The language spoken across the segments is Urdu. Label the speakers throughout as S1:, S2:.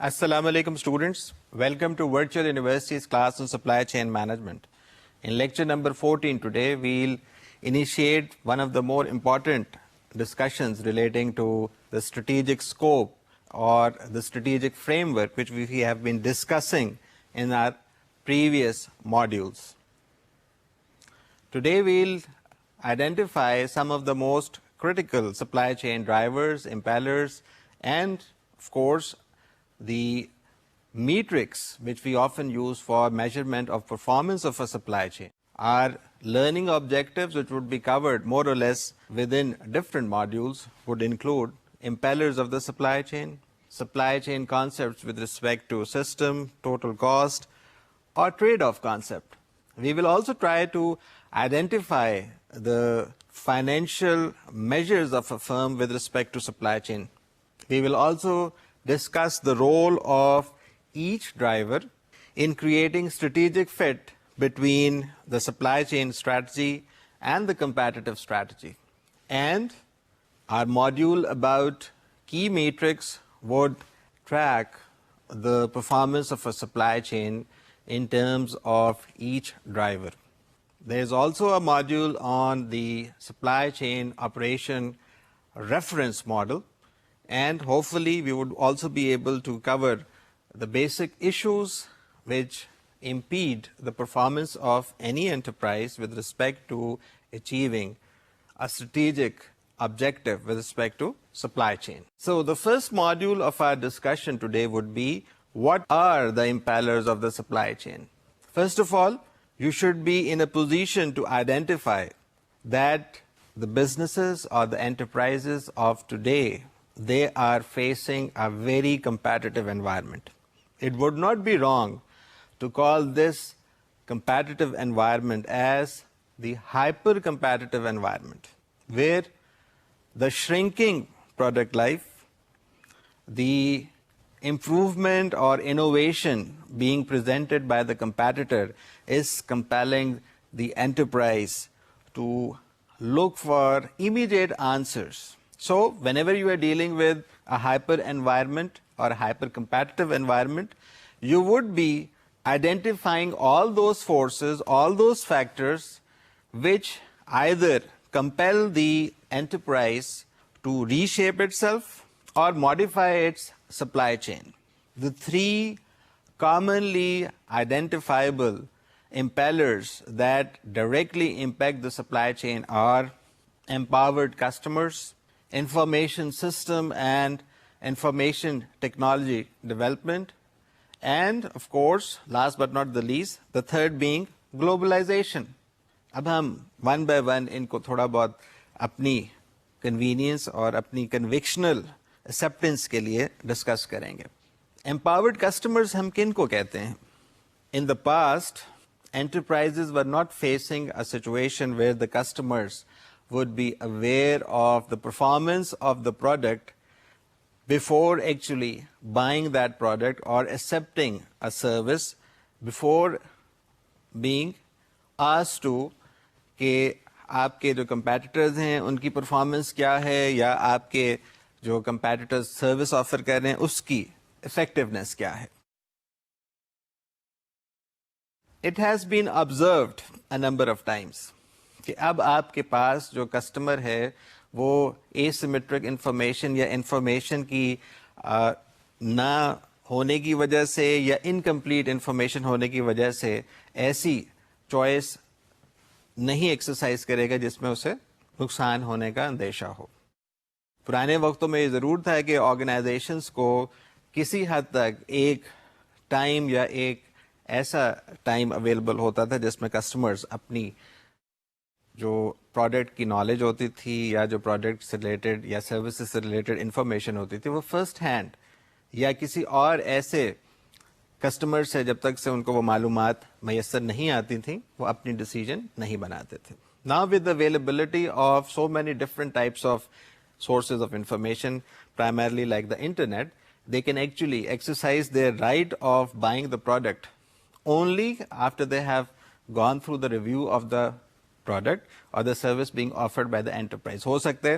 S1: Assalamu alaikum students. Welcome to Virtual University's class on supply chain management. In lecture number 14 today, we'll initiate one of the more important discussions relating to the strategic scope or the strategic framework which we have been discussing in our previous modules. Today we'll identify some of the most critical supply chain drivers, impellers, and of course the metrics which we often use for measurement of performance of a supply chain. Our learning objectives, which would be covered more or less within different modules, would include impellers of the supply chain concepts with respect to system, total cost, or trade-off concept. We will also try to identify the financial measures of a firm with respect to supply chain. We will also discuss the role of each driver in creating strategic fit between the supply chain strategy and the competitive strategy. And our module about key metrics would track the performance of a supply chain in terms of each driver. There is also a module on the supply chain operation reference model, and hopefully we would also be able to cover the basic issues which impede the performance of any enterprise with respect to achieving a strategic objective with respect to supply chain. So the first module of our discussion today would be, what are the impellers of the supply chain? First of all, you should be in a position to identify that the businesses or the enterprises of today, they are facing a very competitive environment. It would not be wrong to call this competitive environment as the hyper-competitive environment, where the shrinking product life, the improvement or innovation being presented by the competitor is compelling the enterprise to look for immediate answers. So whenever you are dealing with a hyper environment or a hyper competitive environment, you would be identifying all those forces, all those factors which either compel the enterprise to reshape itself or modify its supply chain. The three commonly identifiable impellers that directly impact the supply chain are empowered customers, information system and information technology development, and of course, last but not the least, the third being globalization. اب ہم ون بائی ون ان کو تھوڑا بہت اپنی کنوینئنس اور اپنی کنوکشنل ایکسیپٹنس کے لیے ڈسکس کریں گے. امپاورڈ کسٹمرز ہم کن کو کہتے ہیں؟ In the past enterprises were not facing a situation where the customers would be aware of the performance of the product before actually buying that product or accepting a service, before being asked to کہ آپ کے جو کمپیٹیٹرز ہیں ان کی پرفارمنس کیا ہے یا آپ کے جو کمپیٹیٹرز سروس آفر کر رہے ہیں اس کی افیکٹونیس کیا ہے. It has been observed a number of times کہ اب آپ کے پاس جو کسٹمر ہے وہ asymmetric انفارمیشن یا انفارمیشن کی نہ ہونے کی وجہ سے یا انکمپلیٹ انفارمیشن ہونے کی وجہ سے ایسی چوائس نہیں ایکسرسائز کرے گا جس میں اسے نقصان ہونے کا اندیشہ ہو. پرانے وقتوں میں یہ ضرور تھا کہ آرگنائزیشنس کو کسی حد تک ایک ٹائم یا ایک ایسا ٹائم اویلیبل ہوتا تھا جس میں کسٹمرز اپنی جو پروڈکٹ کی نالج ہوتی تھی یا جو پروڈکٹ سے ریلیٹڈ یا سروسز سے ریلیٹڈ انفارمیشن ہوتی تھی وہ فرسٹ ہینڈ یا کسی اور ایسے کسٹمر سے جب تک سے ان کو وہ معلومات میسر نہیں آتی تھیں وہ اپنی ڈیسیجن نہیں بناتے تھے. Now with the availability of so many different types of sources of information, primarily like the internet, they can actually exercise their right of buying the product only after they have gone through the review of the product or the service being offered by the enterprise. ہو سکتا ہے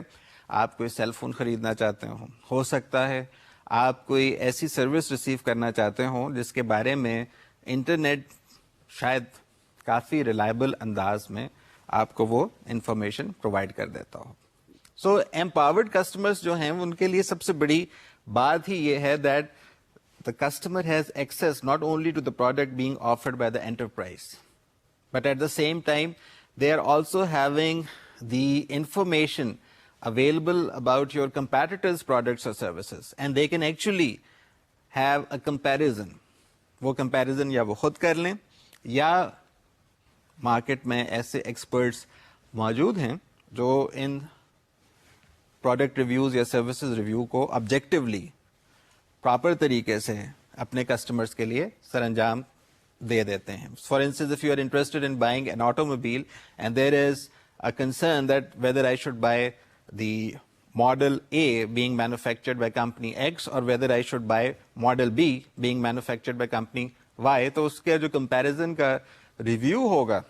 S1: آپ کوئی سیل فون خریدنا چاہتے ہو سکتا ہے آپ کوئی ایسی سروس ریسیو کرنا چاہتے ہوں جس کے بارے میں انٹرنیٹ شاید کافی ریلائبل انداز میں آپ کو وہ انفارمیشن پرووائڈ کر دیتا ہو. سو ایمپاورڈ کسٹمرز جو ہیں ان کے لیے سب سے بڑی بات ہی یہ ہے that the customer has access not only to the product being offered by the enterprise, but at the same time, they are also having the information available about your competitors' products or services, and they can actually have a comparison. وہ comparison یا وہ خود کر لیں یا مارکیٹ میں ایسے ایکسپرٹس موجود ہیں جو ان پروڈکٹ ریویوز یا سروسز ریویو کو آبجیکٹولی پراپر طریقے سے اپنے کسٹمرز کے لیے سر انجام دے دیتے ہیں. For instance if you are interested in buying an automobile and there is a concern that whether I should buy the model A being manufactured by company X or whether I should buy model B being manufactured by company Y, تو اس کے جو کمپیریزن کا ریویو ہوگا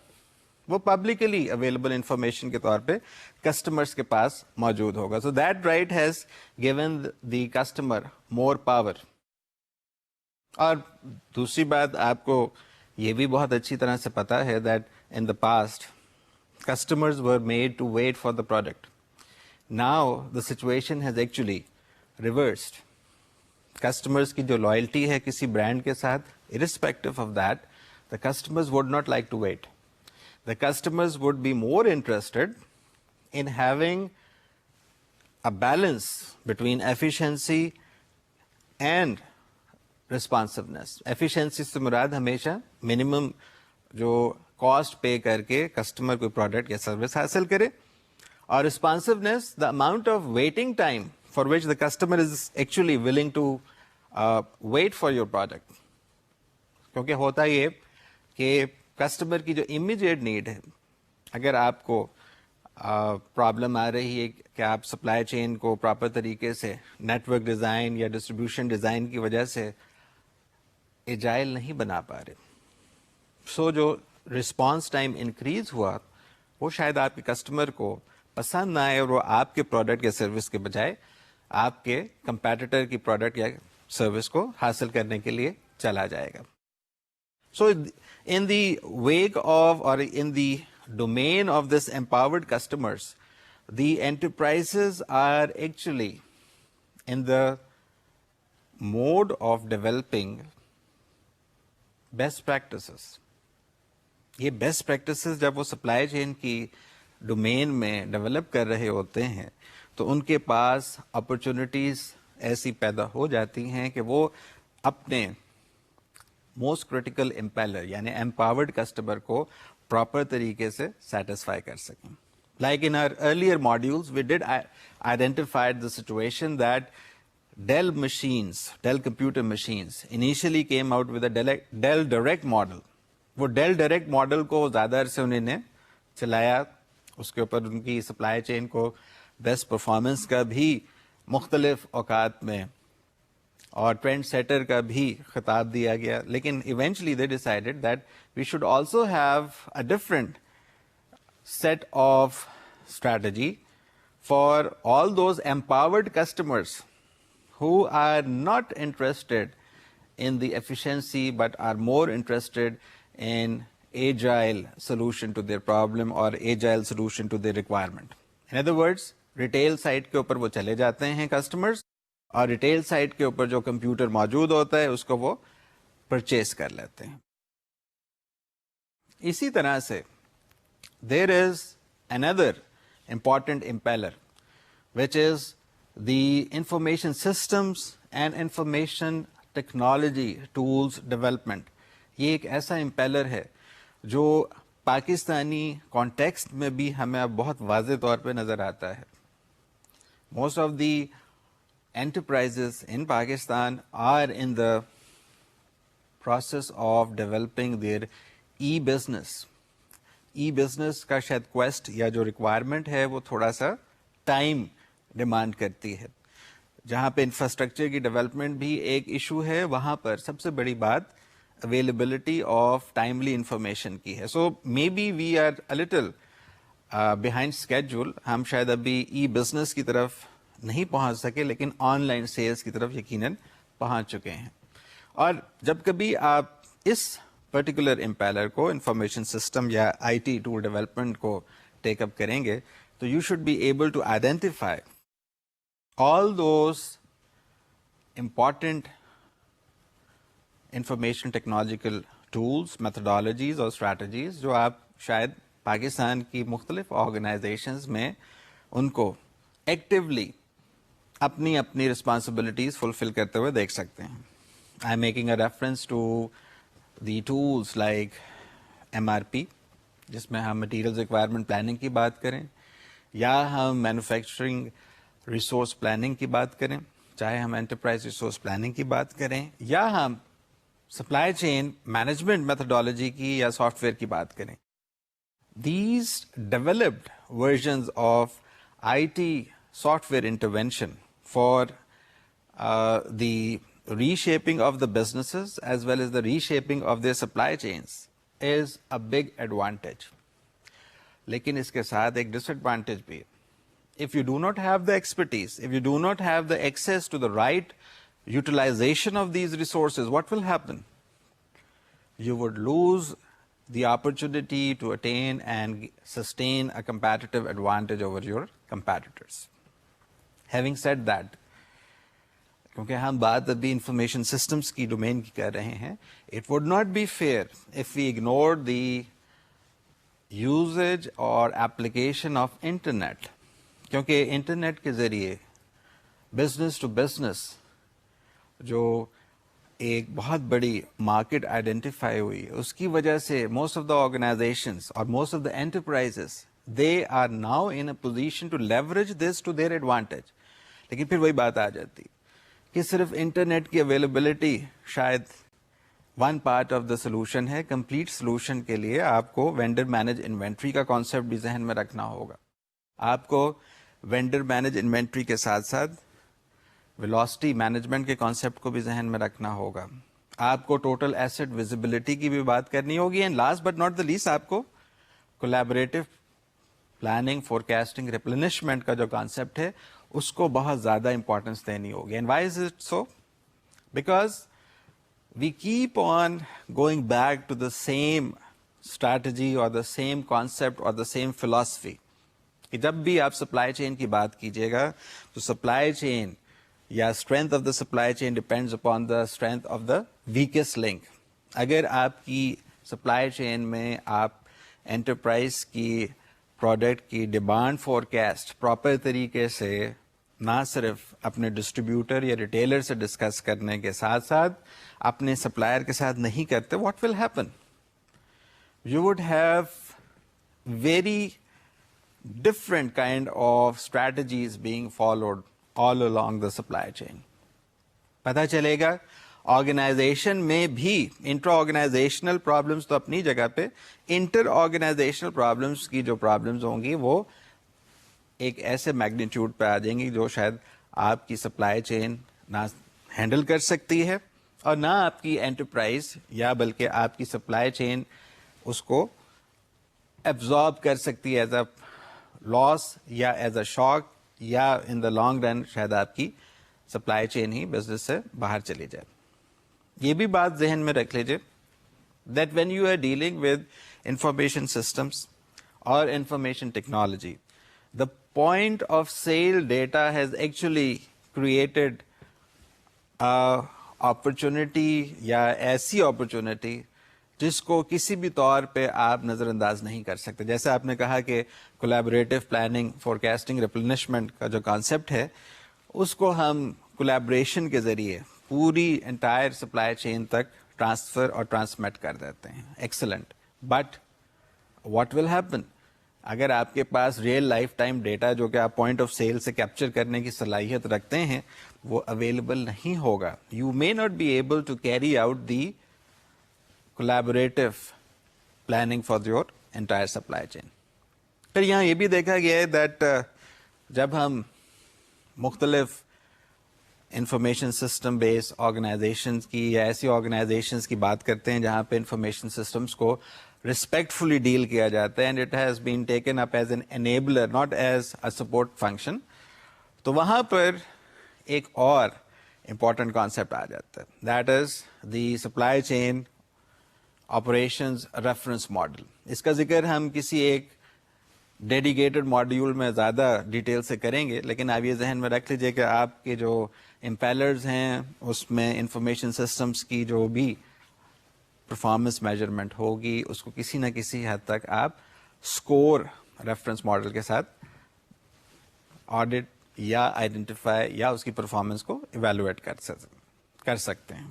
S1: وہ پبلکلی اویلیبل انفارمیشن کے طور پہ کسٹمرز کے پاس موجود ہوگا. So that right has given the customer more power. اور دوسری بات آپ کو یہ بھی بہت اچھی طرح سے پتا ہے that in the past customers were made to wait for the product. Now the situation has actually reversed. Customers کی جو لائلٹی ہے کسی برانڈ کے ساتھ irrespective of that, the customers would not like to wait. The customers would be more interested in having a balance between efficiency and responsiveness. Efficiency سے مراد ہمیشہ منیمم جو کاسٹ پے کر کے کسٹمر کوئی پروڈکٹ یا سروس حاصل کرے, اور responsiveness the amount of waiting time for which the customer is actually willing to wait for your product. کیونکہ ہوتا یہ کہ کسٹمر کی جو امیڈیٹ نیڈ ہے, اگر آپ کو پرابلم آ رہی ہے کہ آپ سپلائی چین کو پراپر طریقے سے نیٹ ورک ڈیزائن یا ڈسٹریبیوشن ڈیزائن کی وجہ سے ایجائل نہیں بنا پا رہے, سو جو رسپانس ٹائم انکریز ہوا وہ شاید آپ کے کسٹمر کو پسند نہ آئے اور وہ آپ کے پروڈکٹ یا سروس کے بجائے آپ کے کمپیٹیٹر کی پروڈکٹ یا سروس کو حاصل کرنے کے لیے چلا جائے گا. So in the wake of or in the domain of this empowered customers, the enterprises are actually in the mode of developing best practices. یہ بیسٹ پریکٹسز جب وہ سپلائی چین کی ڈومین میں ڈیولپ کر رہے ہوتے ہیں تو ان کے پاس اپرچونٹیز ایسی پیدا ہو جاتی ہیں کہ وہ اپنے موسٹ کریٹیکل امپیلر یعنی امپاورڈ کسٹمر کو پراپر طریقے سے سیٹسفائی کر سکیں. Like in our earlier modules we did identified the situation that Dell machines, Dell computer machines initially came out with a Dell direct model. وہ ڈیل ڈائریکٹ ماڈل کو زیادہ عرصے انہوں نے چلایا, اس کے اوپر ان کی سپلائی چین کو بیسٹ پرفارمنس کا بھی مختلف اوقات میں اور ٹرینڈ سیٹر کا بھی خطاب دیا گیا, لیکن eventually they decided that we should also have a different set of strategy for all those empowered customers who are not interested in the efficiency but are more interested in agile solution to their problem or agile solution to their requirement. In other words, retail site کے اوپر وہ چلے جاتے ہیں کسٹمرز, اور ریٹیل سائٹ کے اوپر جو کمپیوٹر موجود ہوتا ہے اس کو وہ پرچیز کر لیتے ہیں. اسی طرح سے دیر از another important impeller which is the information systems and information technology tools development. یہ ایک ایسا امپیلر ہے جو پاکستانی کانٹیکسٹ میں بھی ہمیں اب بہت واضح طور پہ نظر آتا ہے. Most of the enterprises in Pakistan are in the process of developing their e-business. E-business کا شاید کوسٹ یا جو ریکوائرمنٹ ہے وہ تھوڑا سا ٹائم ڈیمانڈ کرتی ہے. جہاں پہ انفراسٹرکچر کی ڈیولپمنٹ بھی ایک ایشو ہے, وہاں پر سب سے بڑی بات اویلیبلٹی آف ٹائملی انفارمیشن کی ہے. So maybe we are a little behind schedule. ہم شاید ابھی ای بزنس کی طرف نہیں پہنچ سکے لیکن آن لائن سیلز کی طرف یقیناً پہنچ چکے ہیں. اور جب کبھی آپ اس پرٹیکولر امپیلر کو انفارمیشن سسٹم یا آئی ٹی ٹول ڈیولپمنٹ کو ٹیک اپ کریں گے تو you should be able to identify all those important information technological tools, methodologies اور strategies جو آپ شاید پاکستان کی مختلف آرگنائزیشنز میں ان کو ایکٹیولی اپنی اپنی رسپانسبلٹیز فلفل کرتے ہوئے دیکھ سکتے ہیں. I am making a reference to the tools like MRP جس میں ہم مٹیریلز ریکوائرمنٹ پلاننگ کی بات کریں, یا ہم مینوفیکچرنگ ریسورس پلاننگ کی بات کریں, چاہے ہم انٹرپرائز ریسورس پلاننگ کی بات کریں, یا ہم سپلائی چین مینجمنٹ میتھڈالوجی کی یا سافٹ ویئر کی بات کریں. These developed versions of IT soft where intervention for the reshaping of the businesses as well as the reshaping of their supply chains is a big advantage. لیکن اس کے ساتھ ایک ڈس ایڈوانٹیج بھی ہے. If you do not have the expertise, if you do not have the access to the right utilization of these resources, what will happen? You would lose the opportunity to attain and sustain a competitive advantage over your competitors. Having said that, کیونکہ ہم بات ابھی انفارمیشن سسٹمس کی ڈومین کی کر رہے ہیں, it would not be fair if we ignore the usage اور ایپلیکیشن آف انٹرنیٹ, کیونکہ انٹرنیٹ کے ذریعے بزنس ٹو بزنس جو ایک بہت بڑی مارکیٹ آئیڈینٹیفائی ہوئی, اس کی وجہ سے موسٹ آف دا آرگنائزیشنس اور most of the enterprises they are now in a position to leverage this to their advantage. لیکن پھر وہی بات آ جاتی کہ صرف انٹرنیٹ کی اویلیبلٹی شاید one part of the solution ہے. کمپلیٹ سولوشن کے لیے آپ کو وینڈر مینج انوینٹری کا کانسیپٹ بھی ذہن میں رکھنا ہوگا. آپ کو وینڈر مینج انوینٹری کے ساتھ ساتھ ویلوسٹی مینجمنٹ کے کانسیپٹ کو بھی ذہن میں رکھنا ہوگا. آپ کو ٹوٹل ایسٹ ویزیبلٹی کی بھی بات کرنی ہوگی. And last but not the least, آپ کو کولیبریٹو پلاننگ, فورکاسٹنگ, ریپلینشمنٹ کا جو کانسیپٹ ہے اس کو بہت زیادہ امپورٹنس دینی ہوگی. And why is it so? Because we keep on going back to the same strategy اور دا سیم کانسیپٹ اور دا سیم فلاسفی کہ جب بھی آپ سپلائی چین کی بات کیجیے گا تو سپلائی چین یا strength of the supply chain depends upon the strength of the weakest link. اگر آپ کی سپلائی چین میں آپ انٹرپرائز کی پروڈکٹ کی ڈیمانڈ فورکاسٹ پراپر طریقے سے نہ صرف اپنے ڈسٹریبیوٹر یا ریٹیلر سے ڈسکس کرنے کے ساتھ ساتھ اپنے سپلائر کے ساتھ نہیں کرتے, what will happen? You would have very different kind of strategies being followed all along the supply chain. پتہ چلے گا آرگنائزیشن میں بھی انٹر آرگنائزیشنل پرابلمس تو اپنی جگہ پہ, انٹر آرگنائزیشنل پرابلمس کی جو پرابلمس ہوں گی وہ ایک ایسے میگنیٹیوڈ پہ آ جائیں گی جو شاید آپ کی سپلائی چین نہ ہینڈل کر سکتی ہے اور نہ آپ کی انٹرپرائز یا بلکہ آپ کی سپلائی چین اس کو ایبزارب کر سکتی ہے ایز اے لاس یا ایز اے شاک, یا ان دا لانگ رن شاید آپ کی سپلائی چین ہی بزنس سے باہر چلی جائے. یہ بھی بات ذہن میں رکھ لیجیے that when you are dealing with information systems اور information technology, the point of sale data has actually created opportunity یا ایسی اپرچونٹی جس کو کسی بھی طور پہ آپ نظر انداز نہیں کر سکتے. جیسے آپ نے کہا کہ کولیبریٹو پلاننگ, فورکاسٹنگ, ریپلینشمنٹ کا جو کانسیپٹ ہے اس کو ہم کولیبریشن کے ذریعے پوری انٹائر سپلائی چین تک ٹرانسفر اور ٹرانسمٹ کر دیتے ہیں. Excellent, but what will happen اگر آپ کے پاس ریئل لائف ٹائم ڈیٹا جو کہ آپ پوائنٹ آف سیل سے کیپچر کرنے کی صلاحیت رکھتے ہیں وہ اویلیبل نہیں ہوگا. You may not be able to carry out the collaborative planning for your entire supply chain. پھر یہاں یہ بھی دیکھا گیا ہے دیٹ جب ہم مختلف انفارمیشن سسٹم بیس آرگنائزیشنز کی یا ایسی آرگنائزیشنز کی بات کرتے ہیں جہاں پہ انفارمیشن سسٹمز کو ریسپیکٹفلی ڈیل کیا جاتا ہے, and it has been taken up as an enabler not as a support function, تو وہاں پر ایک اور امپورٹنٹ کانسیپٹ آ جاتا ہے, that is the supply chain operations reference model. اس کا ذکر ہم کسی ایک ڈیڈیکیٹڈ ماڈیول میں زیادہ ڈیٹیل سے کریں گے, لیکن آپ یہ ذہن میں رکھ لیجئے کہ آپ کے جو امپیلرز ہیں اس میں انفارمیشن سسٹمز کی جو بھی پرفارمنس میجرمنٹ ہوگی اس کو کسی نہ کسی حد تک آپ اسکور ریفرنس ماڈل کے ساتھ آڈٹ یا آئیڈینٹیفائی یا اس کی پرفارمنس کو ایویلویٹ کر سکتے ہیں.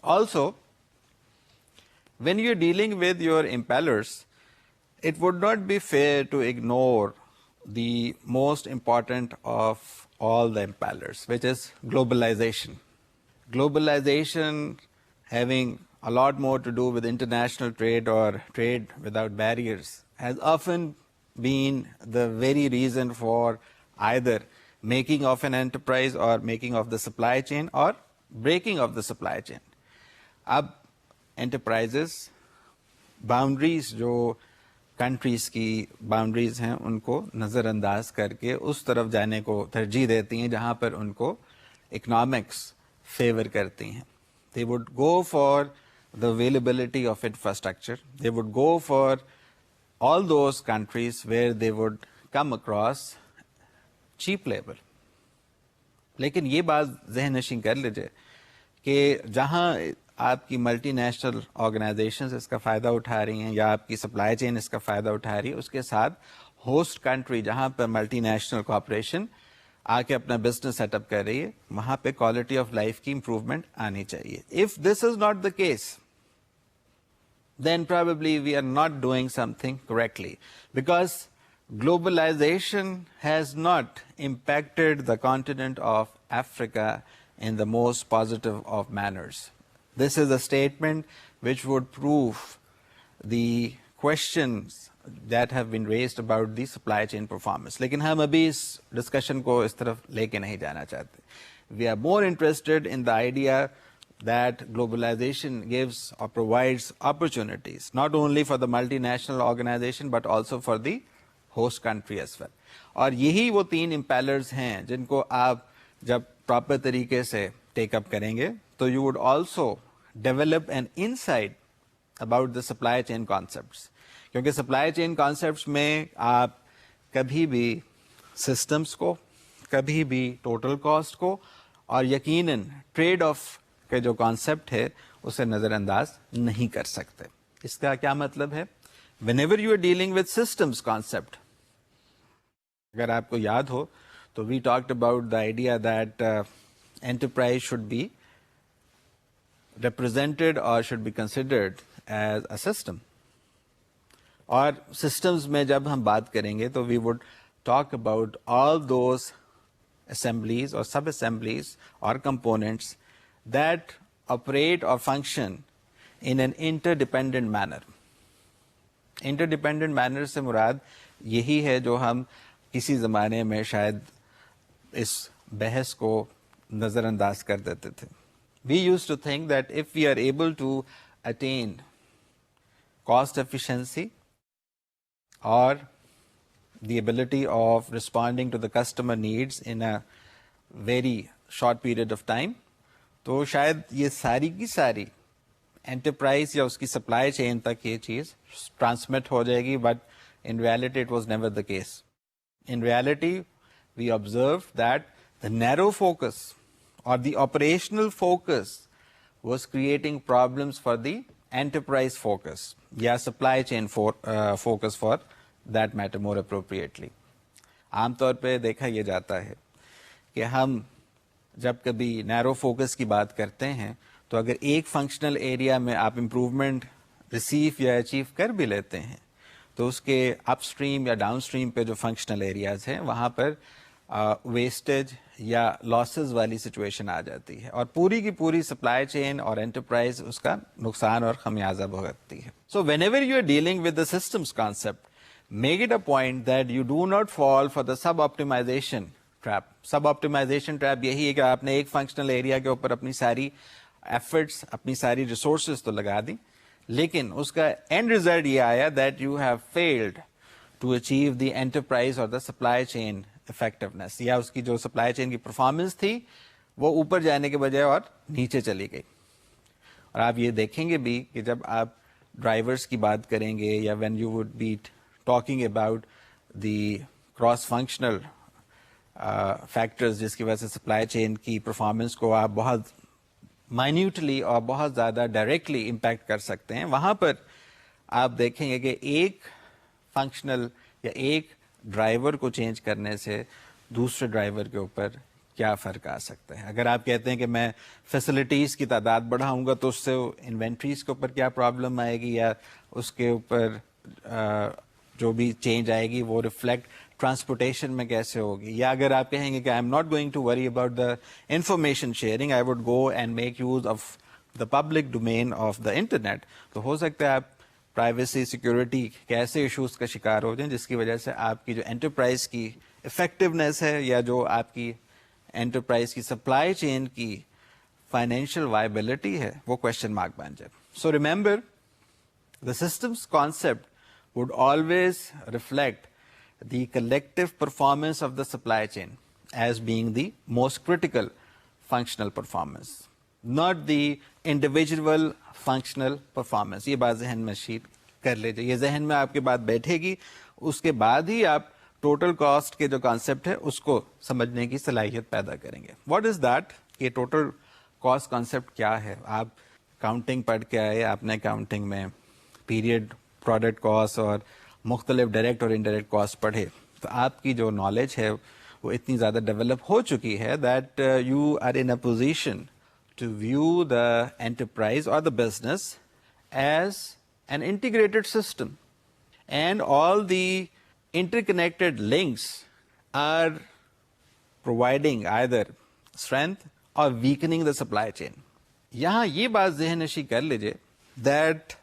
S1: Also when you're dealing with your impellers, it would not be fair to ignore the most important of all the impellers, which is globalization. Globalization having a lot more to do with international trade or trade without barriers has often been the very reason for either making of an enterprise or making of the supply chain or breaking of the supply chain. اب انٹرپرائزز باؤنڈریز جو کنٹریز کی باؤنڈریز ہیں ان کو نظر انداز کر کے اس طرف جانے کو ترجیح دیتی ہیں جہاں پر ان کو اکنامکس فیور کرتی ہیں. They would go for the availability of infrastructure, they would go for all those countries where they would come across cheap labour. لیکن یہ بات ذہن نشین کر لیجیے کہ جہاں آپ کی ملٹی نیشنل آرگنائزیشنز اس کا فائدہ اٹھا رہی ہیں یا آپ کی سپلائی چین اس کا فائدہ اٹھا رہی ہے, اس کے ساتھ ہوسٹ کنٹری جہاں پر ملٹی نیشنل کارپوریشن آ کے اپنا بزنس سیٹ اپ کر رہی ہے وہاں پہ کوالٹی آف لائف کی امپروومنٹ آنی چاہیے. If this is not the case then probably we are not doing something correctly, because globalization has not impacted the continent of Africa in the most positive of manners. This is a statement which would prove the questions that have been raised about the supply chain performance. لیکن ہم ابھی اس ڈسکشن کو اس طرف لے کے نہیں جانا چاہتے. We are more interested in the idea that globalization gives or provides opportunities not only for the multinational organization but also for the host country as well. اور یہی وہ تین امپیلرز ہیں جن کو آپ جب پراپر طریقے سے ٹیک اپ کریں گے تو you would also develop an insight about the supply chain concepts. کیونکہ سپلائی چین کانسیپٹس میں آپ کبھی بھی سسٹمس کو, کبھی بھی ٹوٹل کاسٹ کو اور یقیناً ٹریڈ آف کے جو کانسیپٹ ہے اسے نظر انداز نہیں کر سکتے. اس کا کیا مطلب ہے؟ whenever you are dealing with systems concept, اگر آپ کو یاد ہو تو we talked about the idea that enterprise should be represented or should be considered as a system. اور systems میں جب ہم بات کریں گے تو we would talk about all those assemblies or sub-assemblies or components that operate or function in an interdependent manner. Interdependent manner سے مراد یہی ہے جو ہم کسی زمانے میں شاید اس بحث کو نظر انداز کر دیتے تھے. We used to think that if we are able to attain cost efficiency or the ability of responding to the customer needs in a very short period of time, تو شاید یہ ساری کی ساری انٹرپرائز یا اس کی سپلائی چین تک یہ چیز ٹرانسمٹ ہو جائے گی, but in reality it was never the case. In reality we observe that the narrow focus or the operational focus was creating problems for the enterprise focus, یا supply chain focus for that matter more appropriately. عام طور پہ دیکھا یہ جاتا ہے کہ ہم جب کبھی نیرو فوکس کی بات کرتے ہیں تو اگر ایک فنکشنل ایریا میں آپ امپروومنٹ ریسیو یا اچیو کر بھی لیتے ہیں تو اس کے اپ اسٹریم یا ڈاؤن اسٹریم پہ جو فنکشنل ایریاز ہیں وہاں پر ویسٹیج یا لاسز والی سچویشن آ جاتی ہے اور پوری کی پوری سپلائی چین اور انٹرپرائز اس کا نقصان اور خمیازہ بھگتتی ہے. So whenever you are dealing with the systems concept, make it a point that you do not fall for the sub optimization trap. Sub optimization trap یہی ہے کہ آپ نے ایک فنکشنل ایریا کے اوپر اپنی ساری ایفرٹس, اپنی ساری ریسورسز تو لگا دی, لیکن اس کا اینڈ ریزلٹ یہ آیا that you have failed to achieve the enterprise اور دا سپلائی چین effectiveness یا اس کی جو سپلائی چین کی پرفارمنس تھی وہ اوپر جانے کے بجائے اور نیچے چلی گئی. اور آپ یہ دیکھیں گے بھی کہ جب آپ ڈرائیورس کی بات کریں گے یا when you would be talking about the cross functional factors جس کی وجہ سے سپلائی چین کی پرفارمنس کو آپ بہت مائنیوٹلی اور بہت زیادہ ڈائریکٹلی امپیکٹ کر سکتے ہیں, وہاں پر آپ دیکھیں گے کہ ایک فنکشنل یا ایک ڈرائیور کو چینج کرنے سے دوسرے ڈرائیور کے اوپر کیا فرق آ سکتا ہے. اگر آپ کہتے ہیں کہ میں فیسلٹیز کی تعداد بڑھاؤں گا تو اس سے انوینٹریز کے اوپر کیا پرابلم آئے گی, یا اس کے اوپر جو بھی چینج آئے گی وہ ریفلیکٹ ٹرانسپورٹیشن میں کیسے ہوگی. یا اگر آپ کہیں گے کہ I am not going to worry about the information sharing, I would go and make use of the public domain of the internet, تو ہو سکتا ہے آپ پرائیویسی سیکورٹی کے ایسے ایشوز کا شکار ہو جائیں جس کی وجہ سے آپ کی جو انٹرپرائز کی افیکٹونیس ہے یا جو آپ کی انٹرپرائز کی سپلائی چین کی فائنینشیل وائبلٹی ہے وہ کوشچن مارک بن جائے. So remember the systems concept would always reflect the collective performance of the supply chain as being the most critical functional performance, not the individual functional performance. یہ بات ذہن میں شیٹ کر لیجیے, یہ ذہن میں آپ کے بات بیٹھے گی, اس کے بعد ہی آپ ٹوٹل کاسٹ کے جو کانسیپٹ ہے اس کو سمجھنے کی صلاحیت پیدا کریں گے. واٹ از دیٹ, یہ ٹوٹل کاسٹ کانسیپٹ کیا ہے؟ آپ کاؤنٹنگ پڑھ کے آئے, آپ نے کاؤنٹنگ میں پیریڈ, پروڈکٹ کاسٹ اور مختلف ڈائریکٹ اور انڈائریکٹ کاسٹ پڑھے, تو آپ کی جو نالج ہے وہ اتنی زیادہ ڈیولپ ہو چکی ہے that you are in a position to view the enterprise اور the business as an integrated system, and all the interconnected links are providing either strength or weakening the supply chain. یہاں یہ بات ذہن نشی کر لیجئے that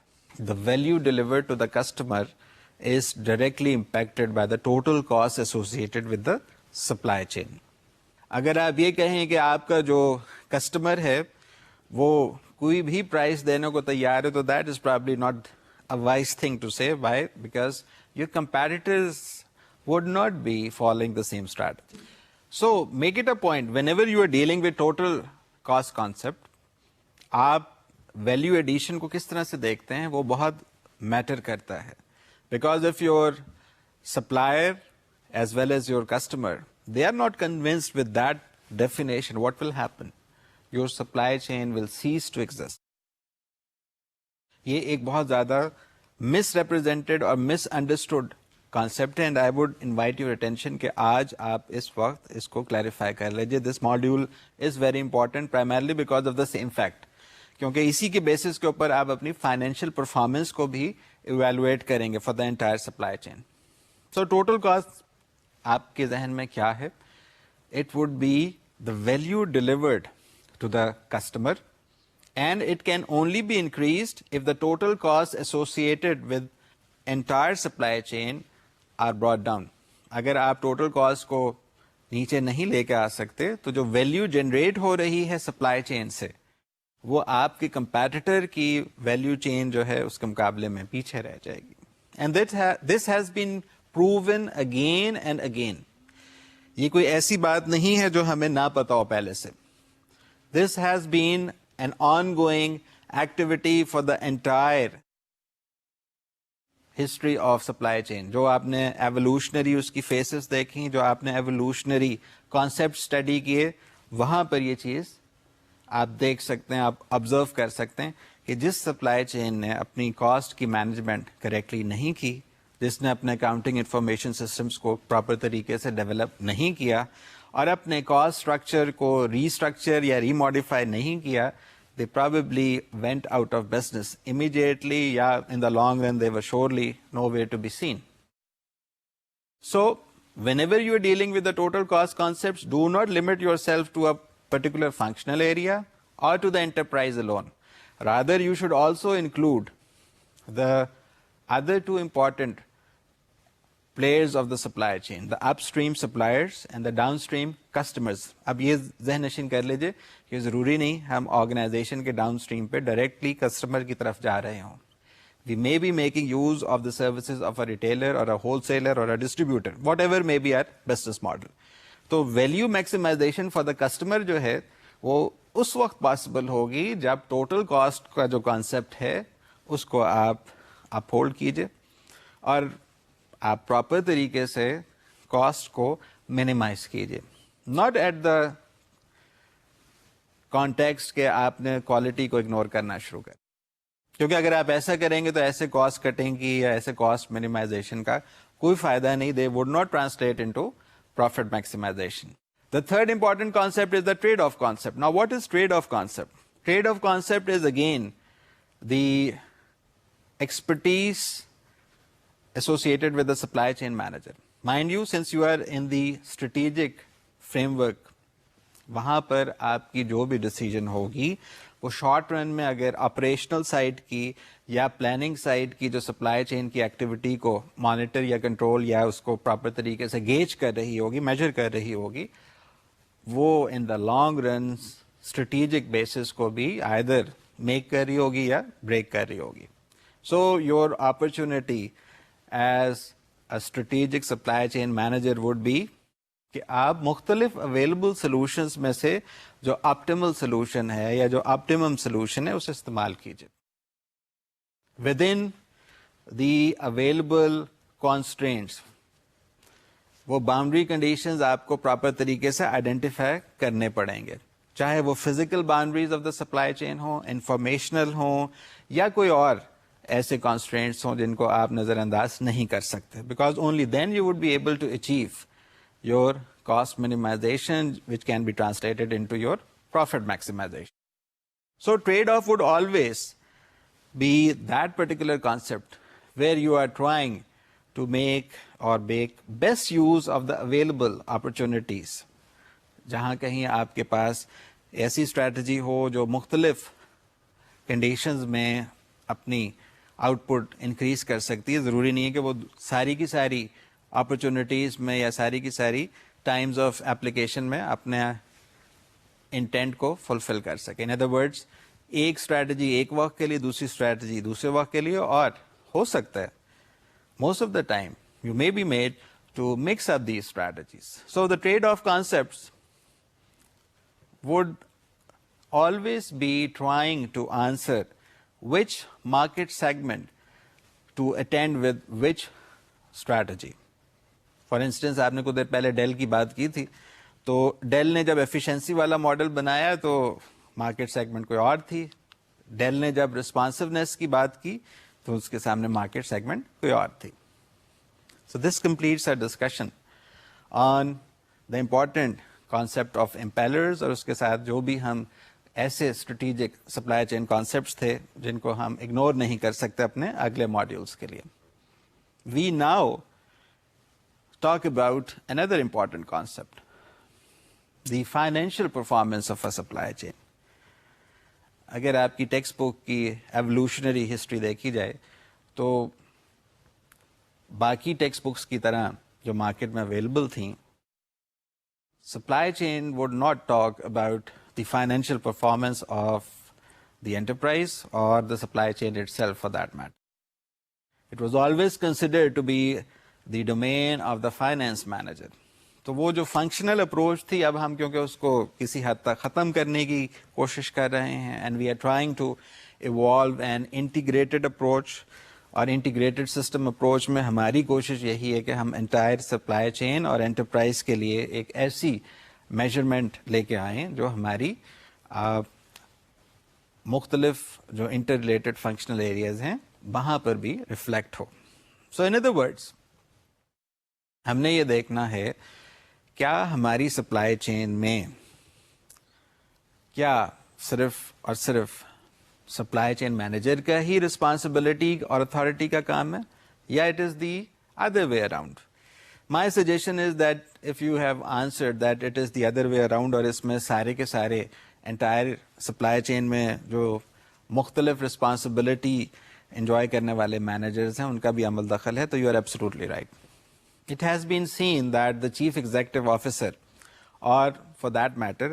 S1: the value delivered to the customer is directly impacted by the total cost associated with the supply chain. اگر آپ یہ کہیں کہ آپ کا جو کسٹمر ہے وہ کوئی بھی پرائز دینے کو تیار ہے, تو that is probably not a wise thing to say. Why? Because your competitors would not be following the same strategy. So make it a point whenever you are dealing with total cost concept, آپ ویلیو ایڈیشن کو کس طرح سے دیکھتے ہیں وہ بہت میٹر کرتا ہے. Because if your supplier as well as your customer, they are not convinced with that definition, what will happen? Your supply chain will cease to exist. یہ ایک بہت زیادہ مس ریپرزینٹیڈ اور مس انڈرسٹوڈ کانسیپٹ ہے, and I would invite your attention کہ آج آپ اس وقت اس کو کلیریفائی کر لیجیے. This module is very important primarily because of the same fact, کیونکہ اسی کے بیسس کے اوپر آپ اپنی فائنینشیل پرفارمنس کو بھی ایویلویٹ کریں گے for the entire supply chain. So total cost آپ کے ذہن میں کیا ہے؟ It would be the value delivered to the customer, and it can only be increased if the total costs associated with entire supply chain are brought down. اگر آپ ٹوٹل کاسٹ کو نیچے نہیں لے کے آ سکتے تو جو ویلیو جنریٹ ہو رہی ہے سپلائی چین سے وہ آپ کے کمپیٹیٹر کی ویلیو چین جو ہے اس کے مقابلے میں پیچھے رہ جائے گی. And this has been proven again and again. یہ کوئی ایسی بات نہیں ہے جو ہمیں نہ پتا ہو پہلے سے. This has been an ongoing activity for the entire history of supply chain. جو آپ نے ایوولوشنری اس کی فیسز دیکھیں, جو آپ نے ایوولوشنری کانسیپٹ اسٹڈی کیے, وہاں پر یہ چیز آپ دیکھ سکتے ہیں, آپ آبزرو کر سکتے ہیں کہ جس سپلائی چین نے اپنی کاسٹ کی مینجمنٹ کریکٹلی نہیں کی, جس نے اپنے اکاؤنٹنگ انفارمیشن سسٹمز کو پراپر طریقے سے ڈیولپ نہیں کیا اور اپنے کاسٹ اسٹرکچر کو ریسٹرکچر یا ریموڈیفائی نہیں کیا, they probably went out of business immediately, yeah, in the long run they were surely nowhere to be seen. So whenever you are dealing with the total cost concepts, do not limit yourself to a particular functional area or to the enterprise alone. Rather, you should also include the other two important players of the supply chain, the upstream suppliers and the downstream customers. اب یہ ذہن نشین کر لیجئے کہ ضروری نہیں ہم آرگنائزیشن کے ڈاؤن اسٹریم پہ ڈائریکٹلی کسٹمر کی طرف جا رہے ہوں. We may be making use of the services of a retailer or a wholesaler or a distributor, whatever may be our business model. تو value maximization for the customer جو ہے وہ اس وقت پاسبل ہوگی جب ٹوٹل کاسٹ کا جو کانسیپٹ ہے اس کو آپ اپ ہولڈ کیجیے اور آپ پراپر طریقے سے کاسٹ کو مینیمائز کیجیے. ناٹ ایٹ دا کانٹیکسٹ کہ آپ نے کوالٹی کو اگنور کرنا شروع کر, کیونکہ اگر آپ ایسا کریں گے تو ایسے کاسٹ کٹنگ کی یا ایسے کاسٹ مینیمائزیشن کا کوئی فائدہ نہیں. They would not translate into profit maximization. The third important concept is the trade-off concept. Now, what is trade-off concept? Trade-off concept is again the expertise associated with the supply chain manager. Mind you, since you are in the strategic framework, وہاں پر آپ کی جو بھی ڈیسیجن ہوگی وہ شارٹ رن میں اگر آپریشنل سائڈ کی یا پلاننگ سائڈ کی جو سپلائی چین کی ایکٹیویٹی کو مانیٹر یا کنٹرول یا اس کو پراپر طریقے سے گیج کر رہی ہوگی, میجر کر رہی ہوگی, وہ in the long run strategic basis کو بھی آئدر میک کر رہی ہوگی یا بریک کر رہی ہوگی. So your opportunity as a strategic supply chain manager would be کہ آپ مختلف اویلیبل سولوشنز میں سے جو آپٹیمل سولوشن ہے یا جو آپٹیمم سولوشن ہے اسے استعمال کیجیے with in the available constraints. وہ باؤنڈری کنڈیشنز آپ کو پراپر طریقے سے آئیڈینٹیفائی کرنے پڑیں گے, چاہے وہ physical boundaries of the supply chain ہوں, انفارمیشنل ہوں, یا کوئی اور ایسے کانسٹرینٹس ہوں جن کو آپ نظر انداز نہیں کر سکتے, because only then you would be able to achieve your cost minimization, which can be translated into your profit maximization. So trade-off would always be that particular concept where you are trying to make or make best use of the available opportunities. جہاں کہیں آپ کے پاس ایسی اسٹریٹجی ہو جو مختلف کنڈیشنز میں اپنی آؤٹ پٹ انکریز کر سکتی ہے. ضروری نہیں ہے کہ وہ ساری کی ساری اپرچونیٹیز میں یا ساری کی ساری ٹائمز آف ایپلیکیشن میں اپنے انٹینٹ کو فلفل کر سکے. ان ادر ورڈس, ایک اسٹریٹجی ایک وقت کے لیے, دوسری اسٹریٹجی دوسرے وقت کے لیے, اور ہو سکتا ہے most of the time you may be made to mix up the strategies. So the trade off concepts would always be trying to answer which market segment to attend with which strategy. For instance آپ نے کچھ دیر پہلے ڈیل کی بات کی تھی, تو ڈیل نے جب ایفیشنسی والا ماڈل بنایا تو مارکیٹ سیگمنٹ کوئی اور تھی. ڈیل نے جب ریسپانسونیس کی بات کی تو اس کے سامنے مارکیٹ سیگمنٹ کوئی اور تھی. So this completes our discussion on the important concept of impellers, اور اس کے ساتھ جو بھی ہم ایسے اسٹریٹجک سپلائی چین کانسیپٹس تھے جن کو ہم اگنور نہیں کر سکتے اپنے اگلے ماڈیولس کے لیے. We now talk about another important concept, the financial performance of a supply chain. اگر آپ کی ٹیکسٹ بک کی ایولیوشنری ہسٹری دیکھی جائے تو باقی ٹیکسٹ بکس کی طرح جو مارکیٹ میں اویلیبل تھیں, supply chain would not talk about the financial performance of the enterprise اور the supply chain itself for that matter. It was always considered to be the domain of the finance manager. تو وہ جو فنکشنل اپروچ تھی, اب ہم کیونکہ اس کو کسی حد تک ختم کرنے کی کوشش کر رہے ہیں, and we are trying to evolve an integrated approach, اور انٹیگریٹڈ سسٹم اپروچ میں ہماری کوشش یہی ہے کہ ہم انٹائر سپلائی چین اور انٹرپرائز کے لیے ایک ایسی میجرمنٹ لے کے آئیں جو ہماری مختلف جو انٹر ریلیٹڈ فنکشنل ایریاز ہیں وہاں پر بھی reflect who. So in other words, ہم نے یہ دیکھنا ہے کیا ہماری سپلائی چین میں کیا صرف اور صرف سپلائی چین مینیجر کا ہی رسپانسبلٹی اور اتھارٹی کا کام ہے, یا it is the other way around. My suggestion is that if you have answered that it is the other way around, اور اس میں سارے کے سارے انٹائر سپلائی چین میں جو مختلف رسپانسبلٹی انجوائے کرنے والے مینیجرز ہیں ان کا بھی عمل دخل ہے, تو you are absolutely right. It has been seen that the chief executive officer, or for that matter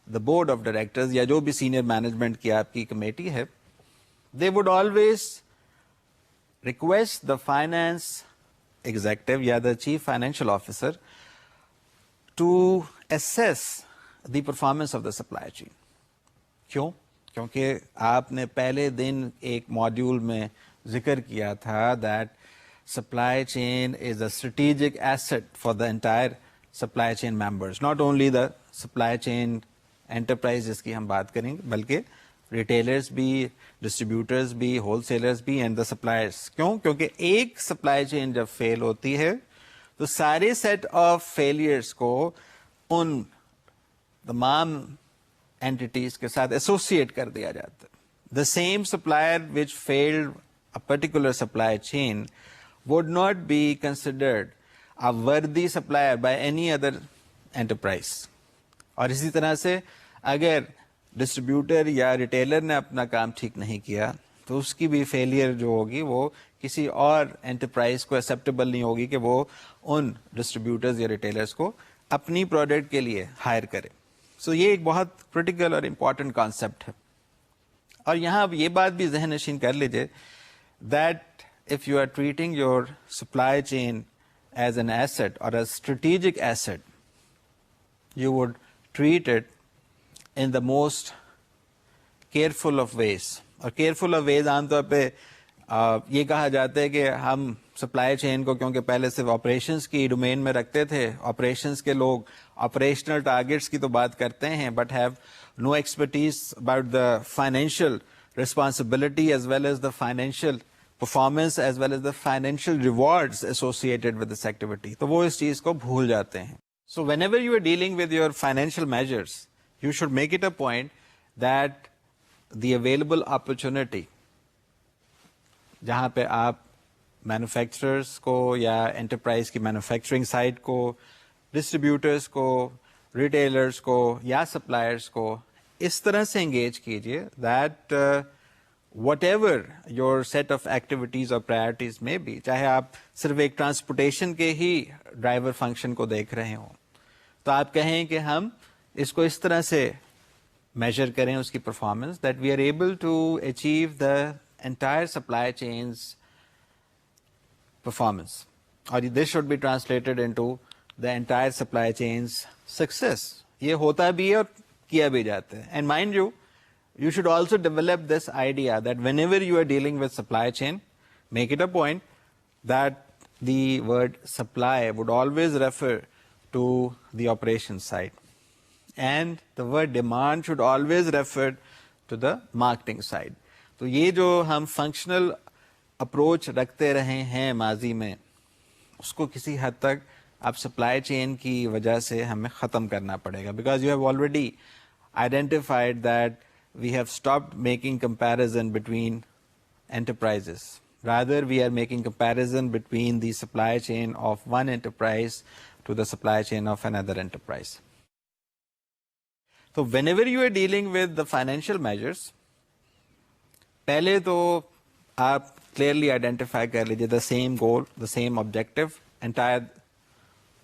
S1: the board of directors یا جو بھی سینئر مینجمنٹ کی آپ کی کمیٹی ہے, they would always request the finance executive یا the chief financial officer to assess the performance of the supply chain. کیوں؟ کیونکہ آپ نے پہلے دن ایک ماڈیول میں ذکر کیا تھا that supply chain is a strategic asset for the entire supply chain members, not only the supply chain enterprise جس کی ہم بات کریں گے بلکہ ریٹیلرز بھی, ڈسٹریبیوٹرز بھی, ہول سیلرز بھی اینڈ دا سپلائرس. کیوں؟ کیونکہ ایک سپلائی چین جب فیل ہوتی ہے تو سارے سیٹ آف فیلئرس کو ان تمام اینٹیز کے ساتھ ایسوسیٹ کر دیا جاتا ہے. The same supplier which field a particular supply chain would not be considered a worthy supplier by any other enterprise. اور اسی طرح سے اگر ڈسٹریبیوٹر یا ریٹیلر نے اپنا کام ٹھیک نہیں کیا تو اس کی بھی فیلئر جو ہوگی وہ کسی اور انٹرپرائز کو ایکسیپٹیبل نہیں ہوگی کہ وہ ان ڈسٹریبیوٹرز یا ریٹیلرز کو اپنی پروڈکٹ کے لیے ہائر کرے. سو یہ ایک بہت کرٹیکل اور امپورٹنٹ کانسیپٹ ہے. اور یہاں اب یہ بات بھی ذہن نشین کر لیجئے that if you are treating your supply chain as an asset or a strategic asset, you would treat it in the most careful of ways. اور careful of ways عام طور پہ یہ کہا جاتا ہے کہ ہم سپلائی چین کو کیونکہ پہلے صرف آپریشنس کی ڈومین میں رکھتے تھے, آپریشنس کے لوگ آپریشنل ٹارگیٹس کی تو بات کرتے ہیں but have no expertise about the financial responsibility as well as the financial performance as well as the financial rewards associated with this activity. تو وہ اس چیز کو بھول جاتے ہیں. So whenever you are dealing with your financial measures, you should make it a point that the available opportunity جہاں پہ آپ مینوفیکچررز کو یا انٹرپرائز کی مینوفیکچرنگ سائٹ کو, ڈسٹریبیوٹرز کو, ریٹیلرز کو یا سپلائرز کو اس طرح سے انگیج کیجیے that whatever your set of activities اور پرائرٹیز میں بھی, چاہے آپ صرف ایک ٹرانسپورٹیشن کے ہی ڈرائیور فنکشن کو دیکھ رہے ہوں تو آپ کہیں کہ ہم اس کو اس طرح سے میجر کریں اس کی performance that we are able to achieve the entire supply chains performance, اور this should be translated into the entire supply chains success. یہ ہوتا بھی ہے اور کیا بھی جاتا ہے. And mind you, you should also develop this idea that whenever you are dealing with supply chain, make it a point that the word supply would always refer to the operations side and the word demand should always refer to the marketing side. تو یہ جو ہم فنکشنل اپروچ رکھتے رہے ہیں ماضی میں اس کو کسی حد تک اب سپلائی چین کی وجہ سے ہمیں ختم کرنا پڑے گا, because you have already identified that we have stopped making comparison between enterprises. Rather, we are making comparison between the supply chain of one enterprise to the supply chain of another enterprise. So whenever you are dealing with the financial measures, پہلے تو آپ clearly identify کر لیجیے the same goal, the same objective, entire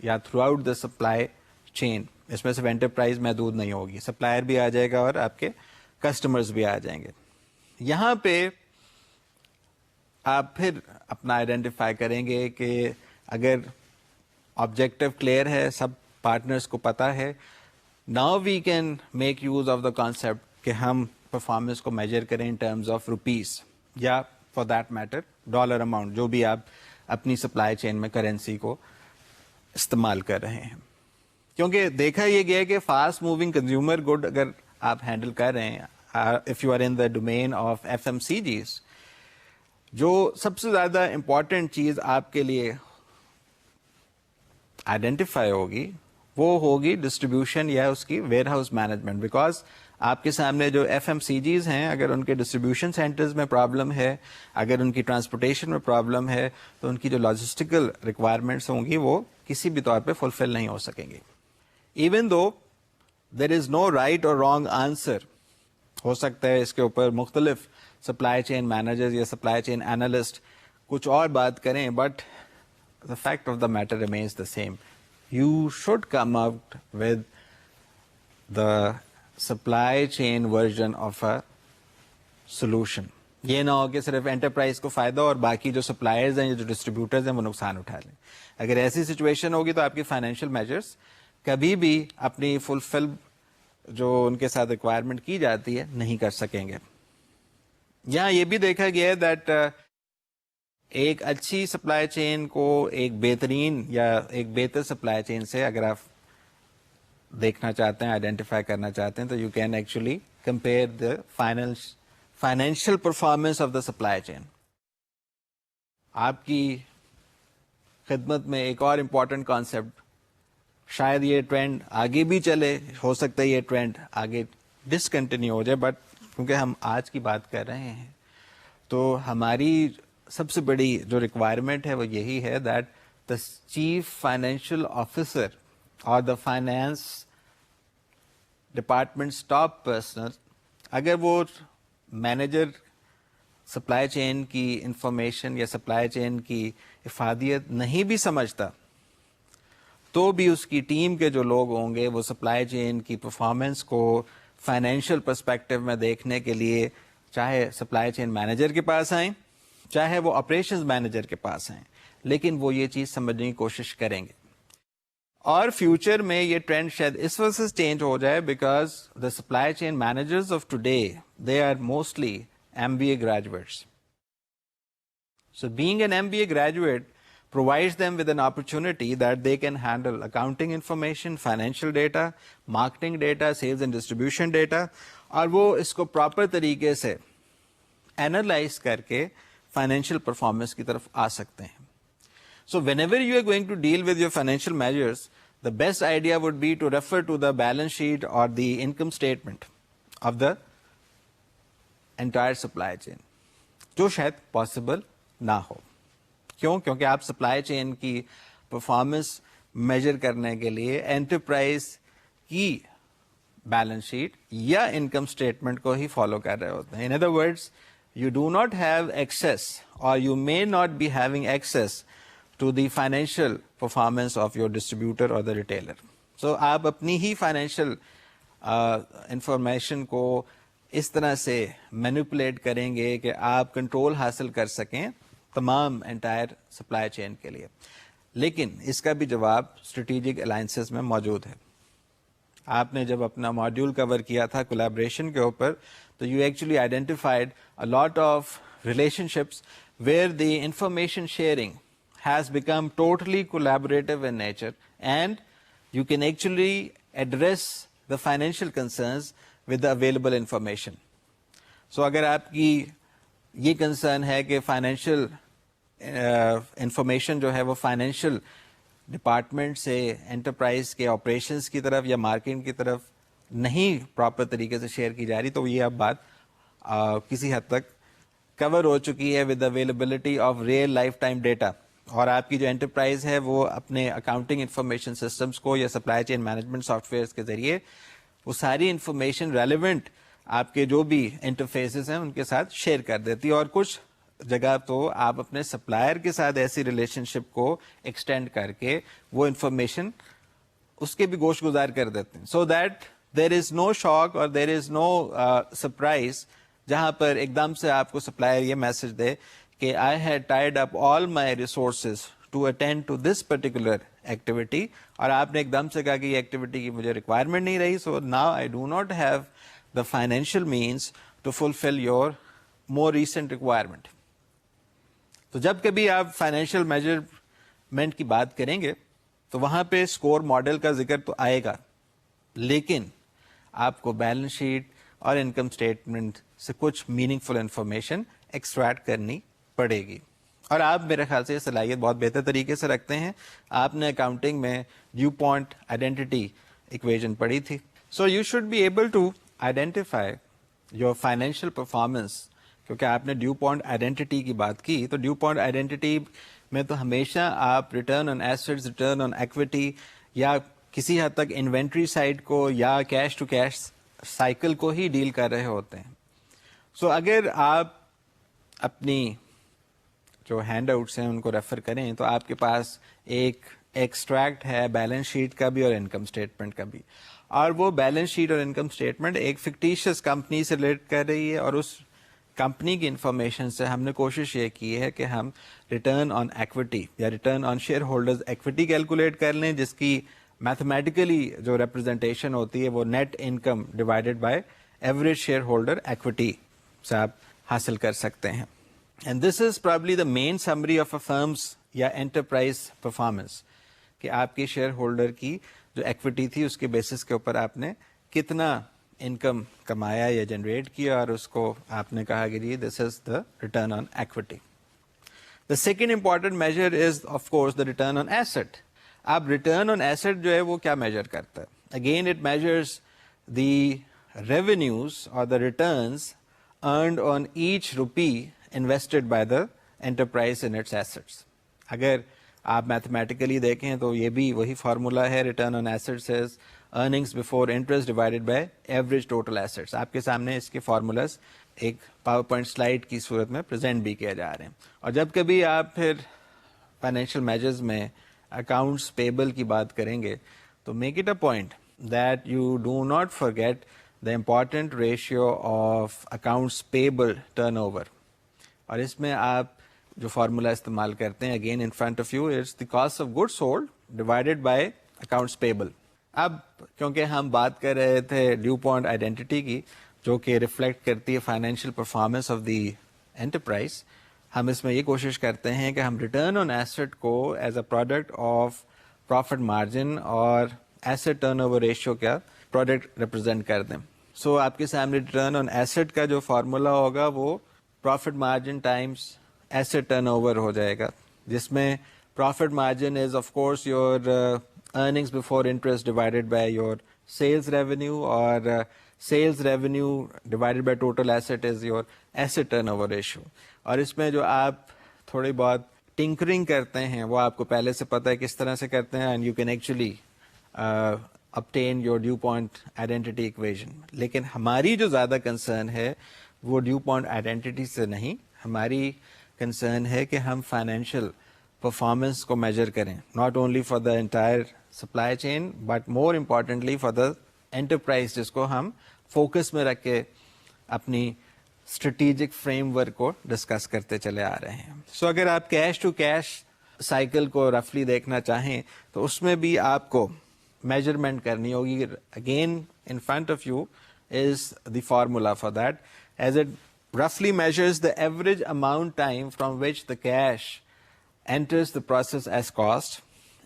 S1: یا throughout the supply chain. اس میں صرف انٹرپرائز محدود نہیں ہوگی, سپلائر بھی آ جائے گا اور آپ کے کسٹمرز بھی آ جائیں گے. یہاں پہ آپ پھر اپنا آئیڈینٹیفائی کریں گے کہ اگر آبجیکٹو کلیئر ہے, سب پارٹنرز کو پتہ ہے, now we can make use of the concept کہ ہم پرفارمنس کو میجر کریں ان ٹرمز آف روپیز یا for that matter dollar amount, جو بھی آپ اپنی سپلائی چین میں کرنسی کو استعمال کر رہے ہیں. کیونکہ دیکھا یہ گیا کہ فاسٹ موونگ کنزیومر گڈ اگر آپ ہینڈل کر رہے ہیں, if you are in the domain of F M C Gs, جو سب سے زیادہ امپورٹنٹ چیز آپ کے لیے آئیڈینٹیفائی ہوگی وہ ہوگی ڈسٹریبیوشن یا اس کی ویئر ہاؤس مینجمنٹ. بیکاز آپ کے سامنے جو ایف ایم سی جیز ہیں, اگر ان کے ڈسٹریبیوشن سینٹرز میں پرابلم ہے, اگر ان کی ٹرانسپورٹیشن میں پرابلم ہے, تو ان کی جو لاجسٹیکل ریکوائرمنٹس ہوں گی وہ کسی بھی طور پہ فلفل نہیں ہو سکیں گی. ایون دو دیر از نو رائٹ اور رانگ آنسر, ہو سکتا ہے اس کے اوپر مختلف سپلائی چین مینیجرز یا سپلائی چین اینالسٹ کچھ اور بات کریں, but the fact of the matter remains the same. You should come out with the supply chain version of a solution یہ نہ ہو کہ صرف انٹرپرائز کو فائدہ اور باقی جو سپلائرز ہیں یا جو ڈسٹریبیوٹرز ہیں وہ نقصان اٹھا لیں. اگر ایسی سچویشن ہوگی تو آپ کی فائنینشیل میجرز کبھی بھی اپنی فلفل جو ان کے ساتھ ریکوائرمنٹ کی جاتی ہے نہیں کر سکیں گے. یہاں یہ بھی دیکھا گیا ہے دیٹ ایک اچھی سپلائی چین کو ایک بہترین یا ایک بہتر سپلائی چین سے اگر آپ دیکھنا چاہتے ہیں, آئیڈینٹیفائی کرنا چاہتے ہیں, تو you can actually compare the financial performance of the supply chain. آپ کی خدمت میں ایک اور امپورٹنٹ کانسیپٹ, شاید یہ ٹرینڈ آگے بھی چلے, ہو سکتا ہے یہ ٹرینڈ آگے ڈسکنٹینیو ہو جائے, بٹ کیونکہ ہم آج کی بات کر رہے ہیں تو ہماری سب سے بڑی جو ریکوائرمنٹ ہے وہ یہی ہے that the chief financial officer اور the finance department top personnel, اگر وہ مینیجر سپلائی چین کی انفارمیشن یا سپلائی چین کی افادیت نہیں بھی سمجھتا, تو بھی اس کی ٹیم کے جو لوگ ہوں گے وہ سپلائی چین کی پرفارمنس کو فائنینشیل پرسپیکٹو میں دیکھنے کے لیے چاہے سپلائی چین مینیجر کے پاس آئیں, چاہے وہ آپریشنز مینیجر کے پاس آئیں, لیکن وہ یہ چیز سمجھنے کی کوشش کریں گے. اور فیوچر میں یہ ٹرینڈ شاید اس وجہ سے چینج ہو جائے because the supply chain managers of today they are mostly MBA graduates. So being an MBA graduate provides them with an opportunity that they can handle accounting information, financial data, marketing data, sales and distribution data, اور وہ اس کو پراپر طریقے سے انالائز کر کے فائنینشیل پرفارمنس کی طرف آ سکتے ہیں. So whenever you are going to deal with your financial measures, the best idea would be to refer to the balance sheet or the income statement of the entire supply chain, جو شاید پاسبل نہ ہو. کیوں؟ کیونکہ آپ سپلائی چین کی پرفارمنس میجر کرنے کے لیے انٹرپرائز کی بیلنس شیٹ یا انکم اسٹیٹمنٹ کو ہی فالو کر رہے ہوتے ہیں. In other words, you do not have access or you may not be having access to the financial performance of your distributor or the retailer. So آپ اپنی ہی فائنینشیل انفارمیشن کو اس طرح سے مینیپولیٹ کریں گے کہ آپ کنٹرول حاصل کر سکیں تمام انٹائر سپلائی چین کے لیے. لیکن اس کا بھی جواب اسٹریٹجک الائنسز میں موجود ہے. آپ نے جب اپنا ماڈیول کور کیا تھا کولیبریشن کے اوپر, تو you actually identified a lot of relationships where the information sharing has become totally collaborative in nature, and you can actually address the financial concerns with the available information. So اگر آپ کی یہ کنسرن ہے کہ فائنینشیل انفارمیشن جو ہے وہ فائنینشیل ڈپارٹمنٹ سے انٹرپرائز کے آپریشنس کی طرف یا مارکیٹنگ کی طرف نہیں پراپر طریقے سے شیئر کی جا رہی, تو یہ اب بات کسی حد تک کور ہو چکی ہے with availability of real life time data. اور آپ کی جو انٹرپرائز ہے وہ اپنے اکاؤنٹنگ انفارمیشن سسٹمز کو یا supply chain management softwares کے ذریعے وہ ساری انفارمیشن ریلیونٹ آپ کے جو بھی انٹرفیسز ہیں ان کے ساتھ شیئر کر دیتی ہے. اور کچھ جگہ تو آپ اپنے سپلائر کے ساتھ ایسی ریلیشن شپ کو ایکسٹینڈ کر کے وہ انفارمیشن اس کے بھی گوش گزار کر دیتے ہیں, سو دیٹ دیر از نو شاک اور دیر از نو سرپرائز جہاں پر ایک دم سے آپ کو سپلائر یہ میسج دے کہ I had tied up all my resources to attend to this particular activity, اور آپ نے ایک دم سے کہا کہ یہ ایکٹیویٹی کی مجھے ریکوائرمنٹ نہیں رہی, so now I do not have the financial means to fulfil your more recent requirement. تو جب کبھی آپ فائنینشیل میجرمنٹ کی بات کریں گے تو وہاں پہ اسکور ماڈل کا ذکر تو آئے گا, لیکن آپ کو بیلنس شیٹ اور انکم اسٹیٹمنٹ سے کچھ میننگ فل انفارمیشن ایکسٹریکٹ کرنی پڑے گی. اور آپ میرے خیال سے یہ صلاحیت بہت بہتر طریقے سے رکھتے ہیں. آپ نے اکاؤنٹنگ میں ڈیو پوائنٹ آئیڈینٹی ایکویژن پڑھی تھی. So you should be able to identify your financial performance. کیونکہ آپ نے ڈیو پوائنٹ آئیڈینٹی کی بات کی, تو ڈیو پوائنٹ آئیڈینٹی میں تو ہمیشہ آپ return on assets, return on equity یا کسی حد تک انوینٹری سائڈ کو یا کیش ٹو کیش سائیکل کو ہی ڈیل کر رہے ہوتے ہیں. سو اگر آپ اپنی جو ہینڈ آؤٹس ہیں ان کو ریفر کریں تو آپ کے پاس ایک ایکسٹریکٹ ہے بیلنس شیٹ کا بھی اور انکم اسٹیٹمنٹ کا بھی, اور وہ بیلنس شیٹ اور انکم اسٹیٹمنٹ ایک فکٹیشیس کمپنی سے ریلیٹ کر رہی ہے, اور اس کمپنی کی انفارمیشن سے ہم نے کوشش یہ کی ہے کہ ہم ریٹرن آن ایکویٹی یا return on share holders equity calculate کر لیں، جس کی میتھمیٹیکلی جو ریپرزنٹیشن ہوتی ہے وہ net income divided by average shareholder equity سے آپ حاصل کر سکتے ہیں. And this is probably the main summary of a firms یا انٹرپرائز پرفارمنس، کہ آپ کی شیئر ہولڈر کی جو ایکویٹی تھی اس کے بیسس کے اوپر آپ نے کتنا انکم کمایا یا جنریٹ کیا، اور اس کو آپ نے کہا کہ جی this is the return on equity. The second important measure is of course the return on asset. اب ریٹرن آن ایسٹ جو ہے وہ کیا میجر کرتا ہے؟ Again it measures the revenues اور the returns earned on each rupee invested by the enterprise in its assets. اگر آپ میتھمیٹیکلی دیکھیں تو یہ بھی وہی فارمولا ہے، return on assets is earnings before interest divided by average total assets. آپ کے سامنے اس کے فارمولاز ایک پاور پوائنٹ سلائڈ کی صورت میں پریزنٹ بھی کیا جا رہے ہیں. اور جب کبھی آپ پھر فائنینشیل میجرز میں اکاؤنٹس پیبل کی بات کریں گے تو make it a point that you do not forget the important ratio of accounts payable turnover. اور اس میں آپ جو فارمولا استعمال کرتے ہیں again in front of you it's the cost of good sold divided by accounts payable. اب کیونکہ ہم بات کر رہے تھے ڈیو پوائنٹ آئیڈینٹی کی جو کہ ریفلیکٹ کرتی ہے financial performance of the enterprise, ہم اس میں یہ کوشش کرتے ہیں کہ ہم ریٹرن آن ایسٹ کو as a product of profit margin اور ایسٹ ٹرن اوور ریشیو کا پروڈکٹ ریپرزینٹ کر دیں. سو آپ کے سامنے ریٹرن آن ایسٹ کا جو فارمولا ہوگا وہ profit margin times asset turnover ہو جائے گا، جس میں profit margin is of course your earnings before interest divided by your sales revenue, اور sales revenue divided by total asset is your asset turnover ratio. اور اس میں جو آپ تھوڑی بہت ٹنکرنگ کرتے ہیں وہ آپ کو پہلے سے پتہ ہے کس طرح سے کرتے ہیں، and you can actually obtain your dew point identity equation. لیکن ہماری جو زیادہ کنسرن ہے وہ ڈیو پوائنٹ آئیڈینٹی سے نہیں، ہماری کنسرن ہے کہ ہم فائنینشیل پرفارمنس کو میجر کریں، not only for the entire supply chain but more importantly for the enterprise, جس کو ہم فوکس میں رکھ کے اپنی اسٹریٹجک فریم ورک کو ڈسکس کرتے چلے آ رہے ہیں. سو اگر آپ کیش ٹو کیش سائیکل کو رفلی دیکھنا چاہیں تو اس میں بھی آپ کو میجرمنٹ کرنی ہوگی. Again in front of you is the formula for that as it roughly measures the average amount time from which the cash enters the process as cost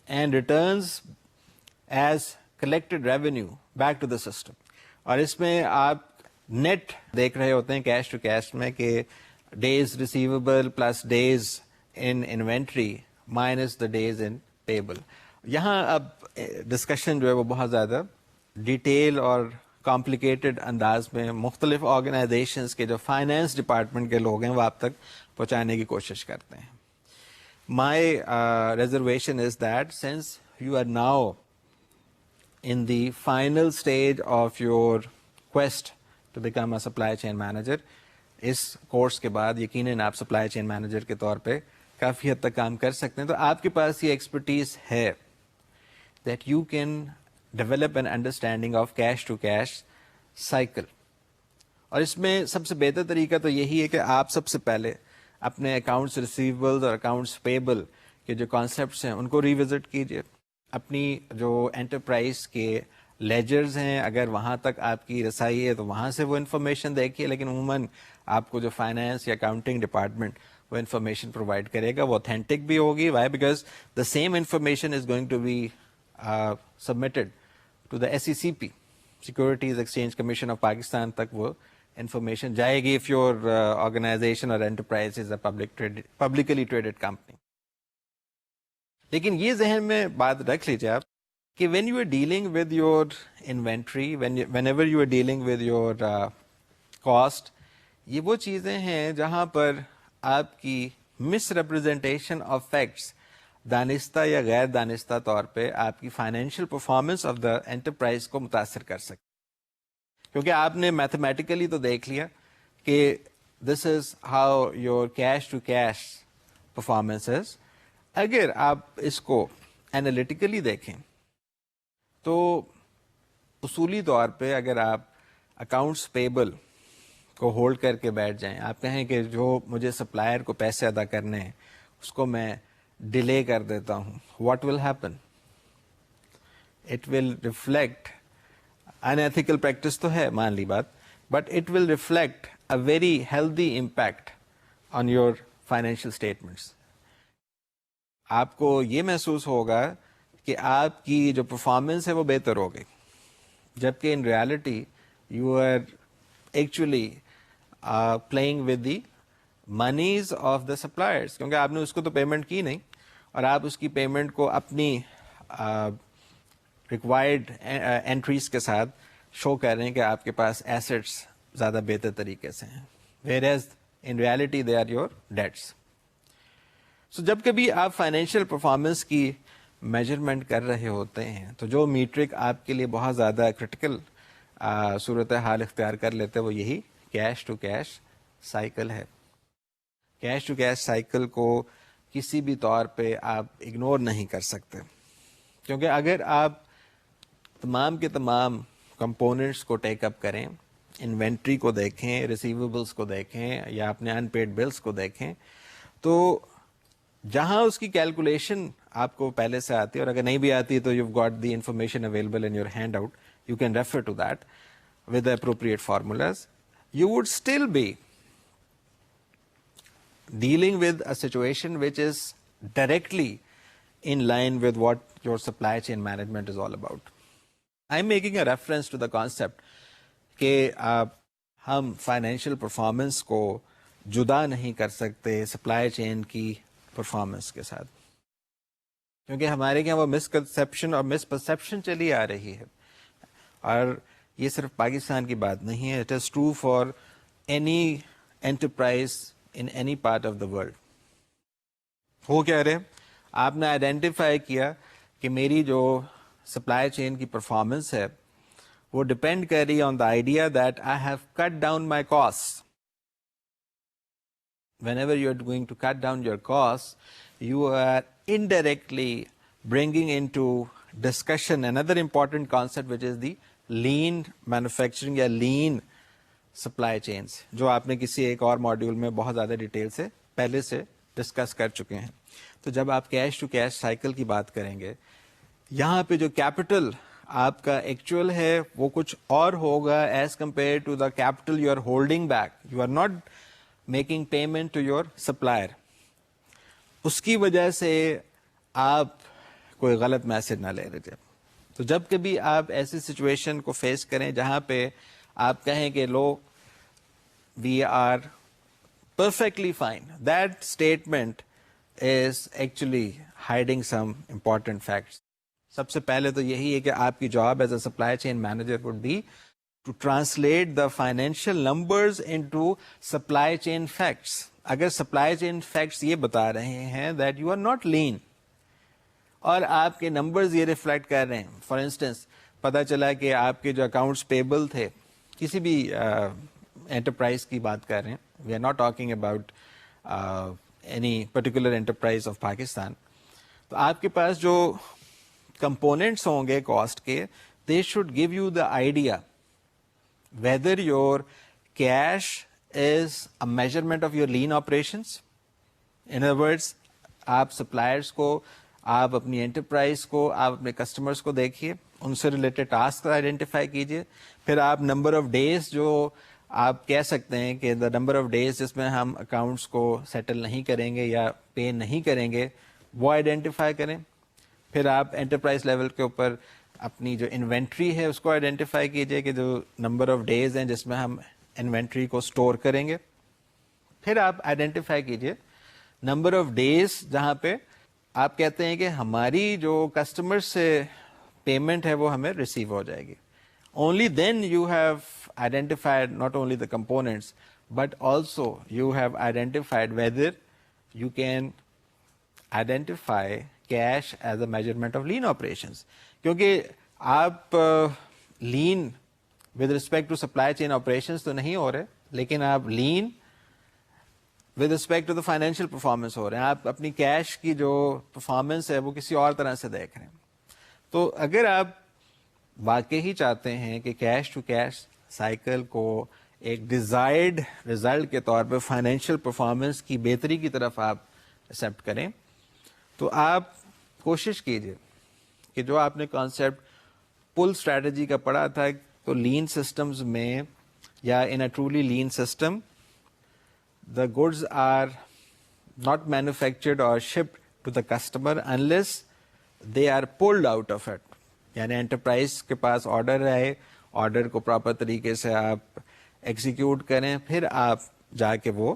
S1: and returns as collected revenue back to the system. اور اس میں آپ نیٹ دیکھ رہے ہوتے ہیں کیش ٹو کیش میں کہ days receivable plus days in inventory minus the days in payable. یہاں اب ڈسکشن جو ہے وہ بہت زیادہ ڈیٹیل اور کمپلیکیٹڈ انداز میں مختلف آرگنائزیشنز کے جو فائنینس ڈپارٹمنٹ کے لوگ ہیں وہ آپ تک پہنچانے کی کوشش کرتے ہیں. My reservation is that since you are now in the final stage of your quest to become a supply chain manager, اس کورس کے بعد یقیناً آپ سپلائی چین مینیجر کے طور پہ کافی حد تک کام کر سکتے ہیں. تو آپ کے پاس یہ ایکسپرٹیز ہے that you can develop an understanding of cash to cash cycle. اور اس میں سب سے بہتر طریقہ تو یہی ہے کہ آپ سب سے پہلے اپنے اکاؤنٹس ریسیویبلز اور اکاؤنٹس پیبل کے جو کانسیپٹس ہیں ان کو ریوزٹ کیجیے. اپنی جو انٹرپرائز کے لیجرز ہیں اگر وہاں تک آپ کی رسائی ہے تو وہاں سے وہ انفارمیشن دیکھیے، لیکن عموماً آپ کو جو فائنینس یا اکاؤنٹنگ ڈپارٹمنٹ وہ انفارمیشن پرووائڈ کرے گا وہ اوتھینٹک بھی ہوگی. Why? Because the same information is going to be submitted to the SECP, Securities Exchange Commission of Pakistan تک وہ انفارمیشن جائے گی if your organization or enterprise is a publicly traded company. لیکن یہ ذہن میں بات رکھ لیجیے آپ کہ when you are dealing with your inventory, whenever you are dealing with your cost، یہ وہ چیزیں ہیں جہاں پر آپ کی مس ریپرزینٹیشن آف فیکٹس دانستہ یا غیر دانستہ طور پہ آپ کی financial performance of the enterprise کو متاثر کر سکتے، کیونکہ آپ نے میتھمیٹیکلی تو دیکھ لیا کہ this is how your cash to cash performance is. اگر آپ اس کو اینالیٹیکلی دیکھیں تو اصولی طور پہ اگر آپ اکاؤنٹس پیبل کو ہولڈ کر کے بیٹھ جائیں, آپ کہیں کہ جو مجھے سپلائر کو پیسے ادا کرنے ہیں اس کو میں ڈیلے کر دیتا ہوں, what will happen? It will reflect, in ethical practice تو ہے مان لی بات, but it will reflect a very healthy impact on your financial statements. آپ کو یہ محسوس ہوگا کہ آپ کی جو پرفارمنس ہے وہ بہتر ہو گئی, جبکہ in reality you are actually playing with the monies of the suppliers, کیونکہ آپ نے اس کو تو پیمنٹ کی نہیں, اور آپ اس کی پیمنٹ کو اپنی ریکوائرڈ انٹریز کے ساتھ شو کر رہے ہیں کہ آپ کے پاس ایسٹس زیادہ بہتر طریقے سے ہیں, whereas in reality they are your debts. So جب کبھی آپ فائنینشیل پرفارمنس کی میجرمنٹ کر رہے ہوتے ہیں تو جو میٹرک آپ کے لیے بہت زیادہ کرٹیکل صورتحال اختیار کر لیتے وہ یہی کیش ٹو کیش سائیکل ہے. کیش ٹو کیش سائیکل کو کسی بھی طور پہ آپ اگنور نہیں کر سکتے, کیونکہ اگر آپ تمام کے تمام کمپوننٹس کو ٹیک اپ کریں, انوینٹری کو دیکھیں, ریسیویبلس کو دیکھیں, یا اپنے ان پیڈ بلس کو دیکھیں, تو جہاں اس کی کیلکولیشن آپ کو پہلے سے آتی ہے, اور اگر نہیں بھی آتی تو you've got the information available in your handout, you can refer to that with the appropriate formulas, you would still be dealing with a situation which is directly in line with what your supply chain management is all about. I'm making a reference to the concept کہ ہم فائنینشیل پرفارمنس کو جدا نہیں کر سکتے سپلائی چین کی پرفارمنس کے ساتھ, کیونکہ ہمارے یہاں وہ مسکنسیپشن اور مس پرسیپشن چلی آ رہی ہے, اور یہ صرف پاکستان کی بات نہیں ہے, it is true for any enterprise in any part of the world. ہو کیا رہے, آپ نے آئیڈینٹیفائی کیا کہ میری جو سپلائی چین کی پرفارمنس ہے وہ ڈپینڈ کر رہی on the idea that I have cut down my cost. Whenever you are going to cut down your costs, you are indirectly bringing into discussion another important concept, which is the lean manufacturing یا lean supply chains, جو آپ نے کسی ایک اور ماڈیول میں بہت زیادہ ڈیٹیل سے پہلے سے ڈسکس کر چکے ہیں. تو جب آپ کیش ٹو کیش سائیکل کی بات کریں گے, یہاں پہ جو کیپٹل آپ کا ایکچوئل ہے وہ کچھ اور ہوگا as compare to the capital you are holding back. You are not making payment to your supplier. اس کی وجہ سے آپ کوئی غلط میسج نہ لے لیجیے. تو جب کبھی آپ ایسی سچویشن کو فیس کریں جہاں پہ آپ کہیں کہ لو we are perfectly fine, that statement is actually hiding some important facts. سب سے پہلے تو یہی ہے کہ آپ کی job as a supply chain manager would be to translate the financial numbers into supply chain facts. اگر supply chain facts یہ بتا رہے ہیں that you are not lean, اور آپ کے نمبرز یہ ریفلیکٹ کر رہے ہیں, فار انسٹنس پتا چلا کہ آپ کے جو اکاؤنٹس پیبل تھے کسی بھی انٹرپرائز کی بات کر رہے ہیں, we are not talking about any particular enterprise of Pakistan, تو آپ کے پاس جو کمپوننٹس ہوں گے کاسٹ کے, they should give you the idea whether your cash is a measurement of your lean operations. In other words, آپ سپلائرس کو, آپ اپنی انٹرپرائز کو, آپ اپنے کسٹمرس کو دیکھیے, ان سے ریلیٹڈ ٹاسک آئیڈینٹیفائی کیجیے, پھر آپ نمبر آف ڈیز جو آپ کہہ سکتے ہیں کہ دا نمبر آف ڈیز جس میں ہم اکاؤنٹس کو سیٹل نہیں کریں گے یا پے نہیں کریں گے وہ آئیڈینٹیفائی کریں. پھر آپ انٹرپرائز لیول کے اوپر اپنی جو انوینٹری ہے اس کو آئیڈینٹیفائی کیجئے کہ جو نمبر آف ڈیز ہیں جس میں ہم انوینٹری کو سٹور کریں گے. پھر آپ آئیڈینٹیفائی کیجئے نمبر آف ڈیز جہاں پہ آپ کہتے ہیں کہ ہماری جو کسٹمر سے پیمنٹ ہے وہ ہمیں ریسیو ہو جائے گی. Only then you have identified not only the components but also you have identified whether you can identify cash as a measurement of lean operations. کیونکہ آپ lean with respect to supply chain operations تو نہیں ہو رہے, لیکن آپ lean with respect to the financial performance ہو رہے ہیں. آپ اپنی کیش کی جو پرفارمنس ہے وہ کسی اور طرح سے دیکھ رہے ہیں. تو اگر آپ واقعی چاہتے ہیں کہ کیش ٹو کیش سائیکل کو ایک ڈیزائرڈ رزلٹ کے طور پہ فائنینشیل پرفارمنس کی بہتری کی طرف آپ ایکسیپٹ کریں, تو آپ کوشش کیجئے کہ جو آپ نے کانسیپٹ پل اسٹریٹجی کا پڑھا تھا, تو لین سسٹمز میں یا in a truly lean system the goods are not manufactured or shipped to the customer unless they are pulled out of it. یعنی انٹرپرائز کے پاس آرڈر ہے, آرڈر کو پراپر طریقے سے آپ ایگزیکیوٹ کریں, پھر آپ جا کے وہ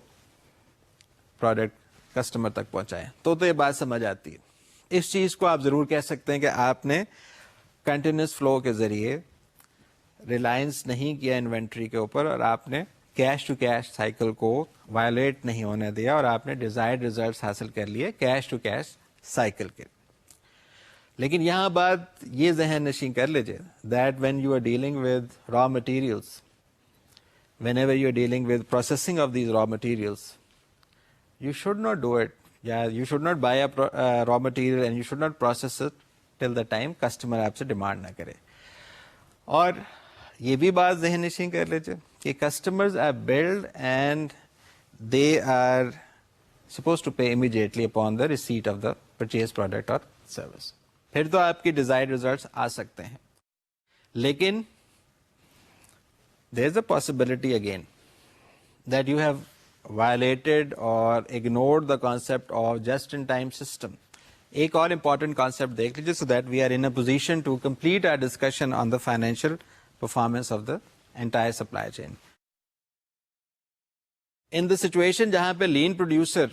S1: پروڈکٹ کسٹمر تک پہنچائیں, تو یہ بات سمجھ آتی ہے. اس چیز کو آپ ضرور کہہ سکتے ہیں کہ آپ نے کنٹینیوس فلو کے ذریعے ریلائنس نہیں کیا انوینٹری کے اوپر, اور آپ نے کیش ٹو کیش سائیکل کو وائلیٹ نہیں ہونے دیا, اور آپ نے ڈیزائرڈ ریزلٹس حاصل کر لیے کیش ٹو کیش سائیکل کے. لیکن یہاں بات یہ ذہن نشین کر لیجیے that when you are dealing with raw materials, whenever you are dealing with processing of these raw materials, you should not do it, یا you should not buy a raw material and you should not process it till the time customer آپ سے ڈیمانڈ نہ کرے. اور یہ بھی بات ذہن نشین کر لیجیے کہ customers are billed and they are supposed to pay immediately upon the receipt of the purchase product اور سروس. پھر تو آپ کی ڈیزائرڈ ریزلٹس آ سکتے ہیں, لیکن there is a possibility again that you have violated or ignored the concept of just in time system. ایک اور امپورٹنٹ کانسیپٹ دیکھ لیجیے so that we are in a position to complete our discussion on the financial performance of the entire supply chain. In the situation جہاں پہ lean producer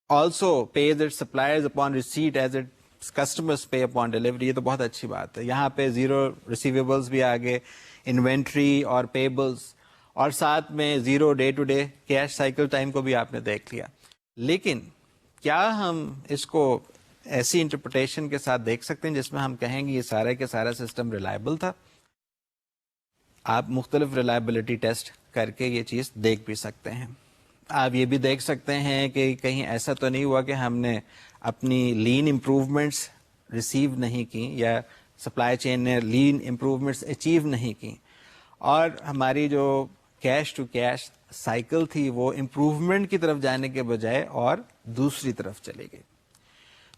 S1: also pays its suppliers upon receipt as its customers pay upon delivery, یہ تو بہت اچھی بات ہے. یہاں پہ زیرو ریسیویبلس بھی آگے, انوینٹری اور پیبلس, اور ساتھ میں zero day to day cash cycle time کو بھی آپ نے دیکھ لیا. لیکن کیا ہم اس کو ایسی انٹرپریٹیشن کے ساتھ دیکھ سکتے ہیں جس میں ہم کہیں گے یہ سارا کے سارا سسٹم ریلائبل تھا؟ آپ مختلف ریلائبلٹی ٹیسٹ کر کے یہ چیز دیکھ بھی سکتے ہیں. آپ یہ بھی دیکھ سکتے ہیں کہ کہیں ایسا تو نہیں ہوا کہ ہم نے اپنی لین امپروومنٹس ریسیو نہیں کی, یا سپلائی چین نے لین امپروومنٹس اچیو نہیں کی, اور ہماری جو کیش ٹو کیش سائیکل تھی وہ امپروومنٹ کی طرف جانے کے بجائے اور دوسری طرف چلی گئی.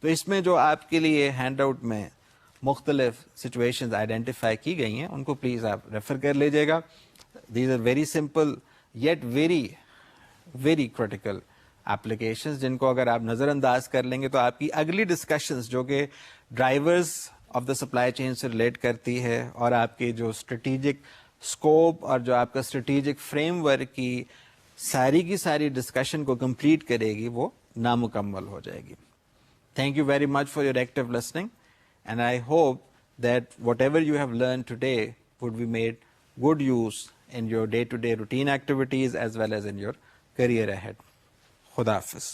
S1: تو اس میں جو آپ کے لیے ہینڈ آؤٹ میں مختلف سچویشنز آئیڈینٹیفائی کی گئی ہیں ان کو پلیز آپ ریفر کر لیجیے گا. These are very simple yet very very critical applications, جن کو اگر آپ نظر انداز کر لیں گے تو آپ کی اگلی ڈسکشنز جو کہ drivers of the supply chain سے ریلیٹ کرتی ہے, اور آپ کی جو اسٹریٹجک اسکوپ اور جو آپ کا اسٹریٹجک فریم ورک کی ساری ڈسکشن کو کمپلیٹ کرے گی, وہ نامکمل ہو جائے گی. Thank you very much for your active listening, and I hope that whatever you have learned today would be made good use in your day-to-day routine activities as well as in your career ahead. Khuda Hafiz.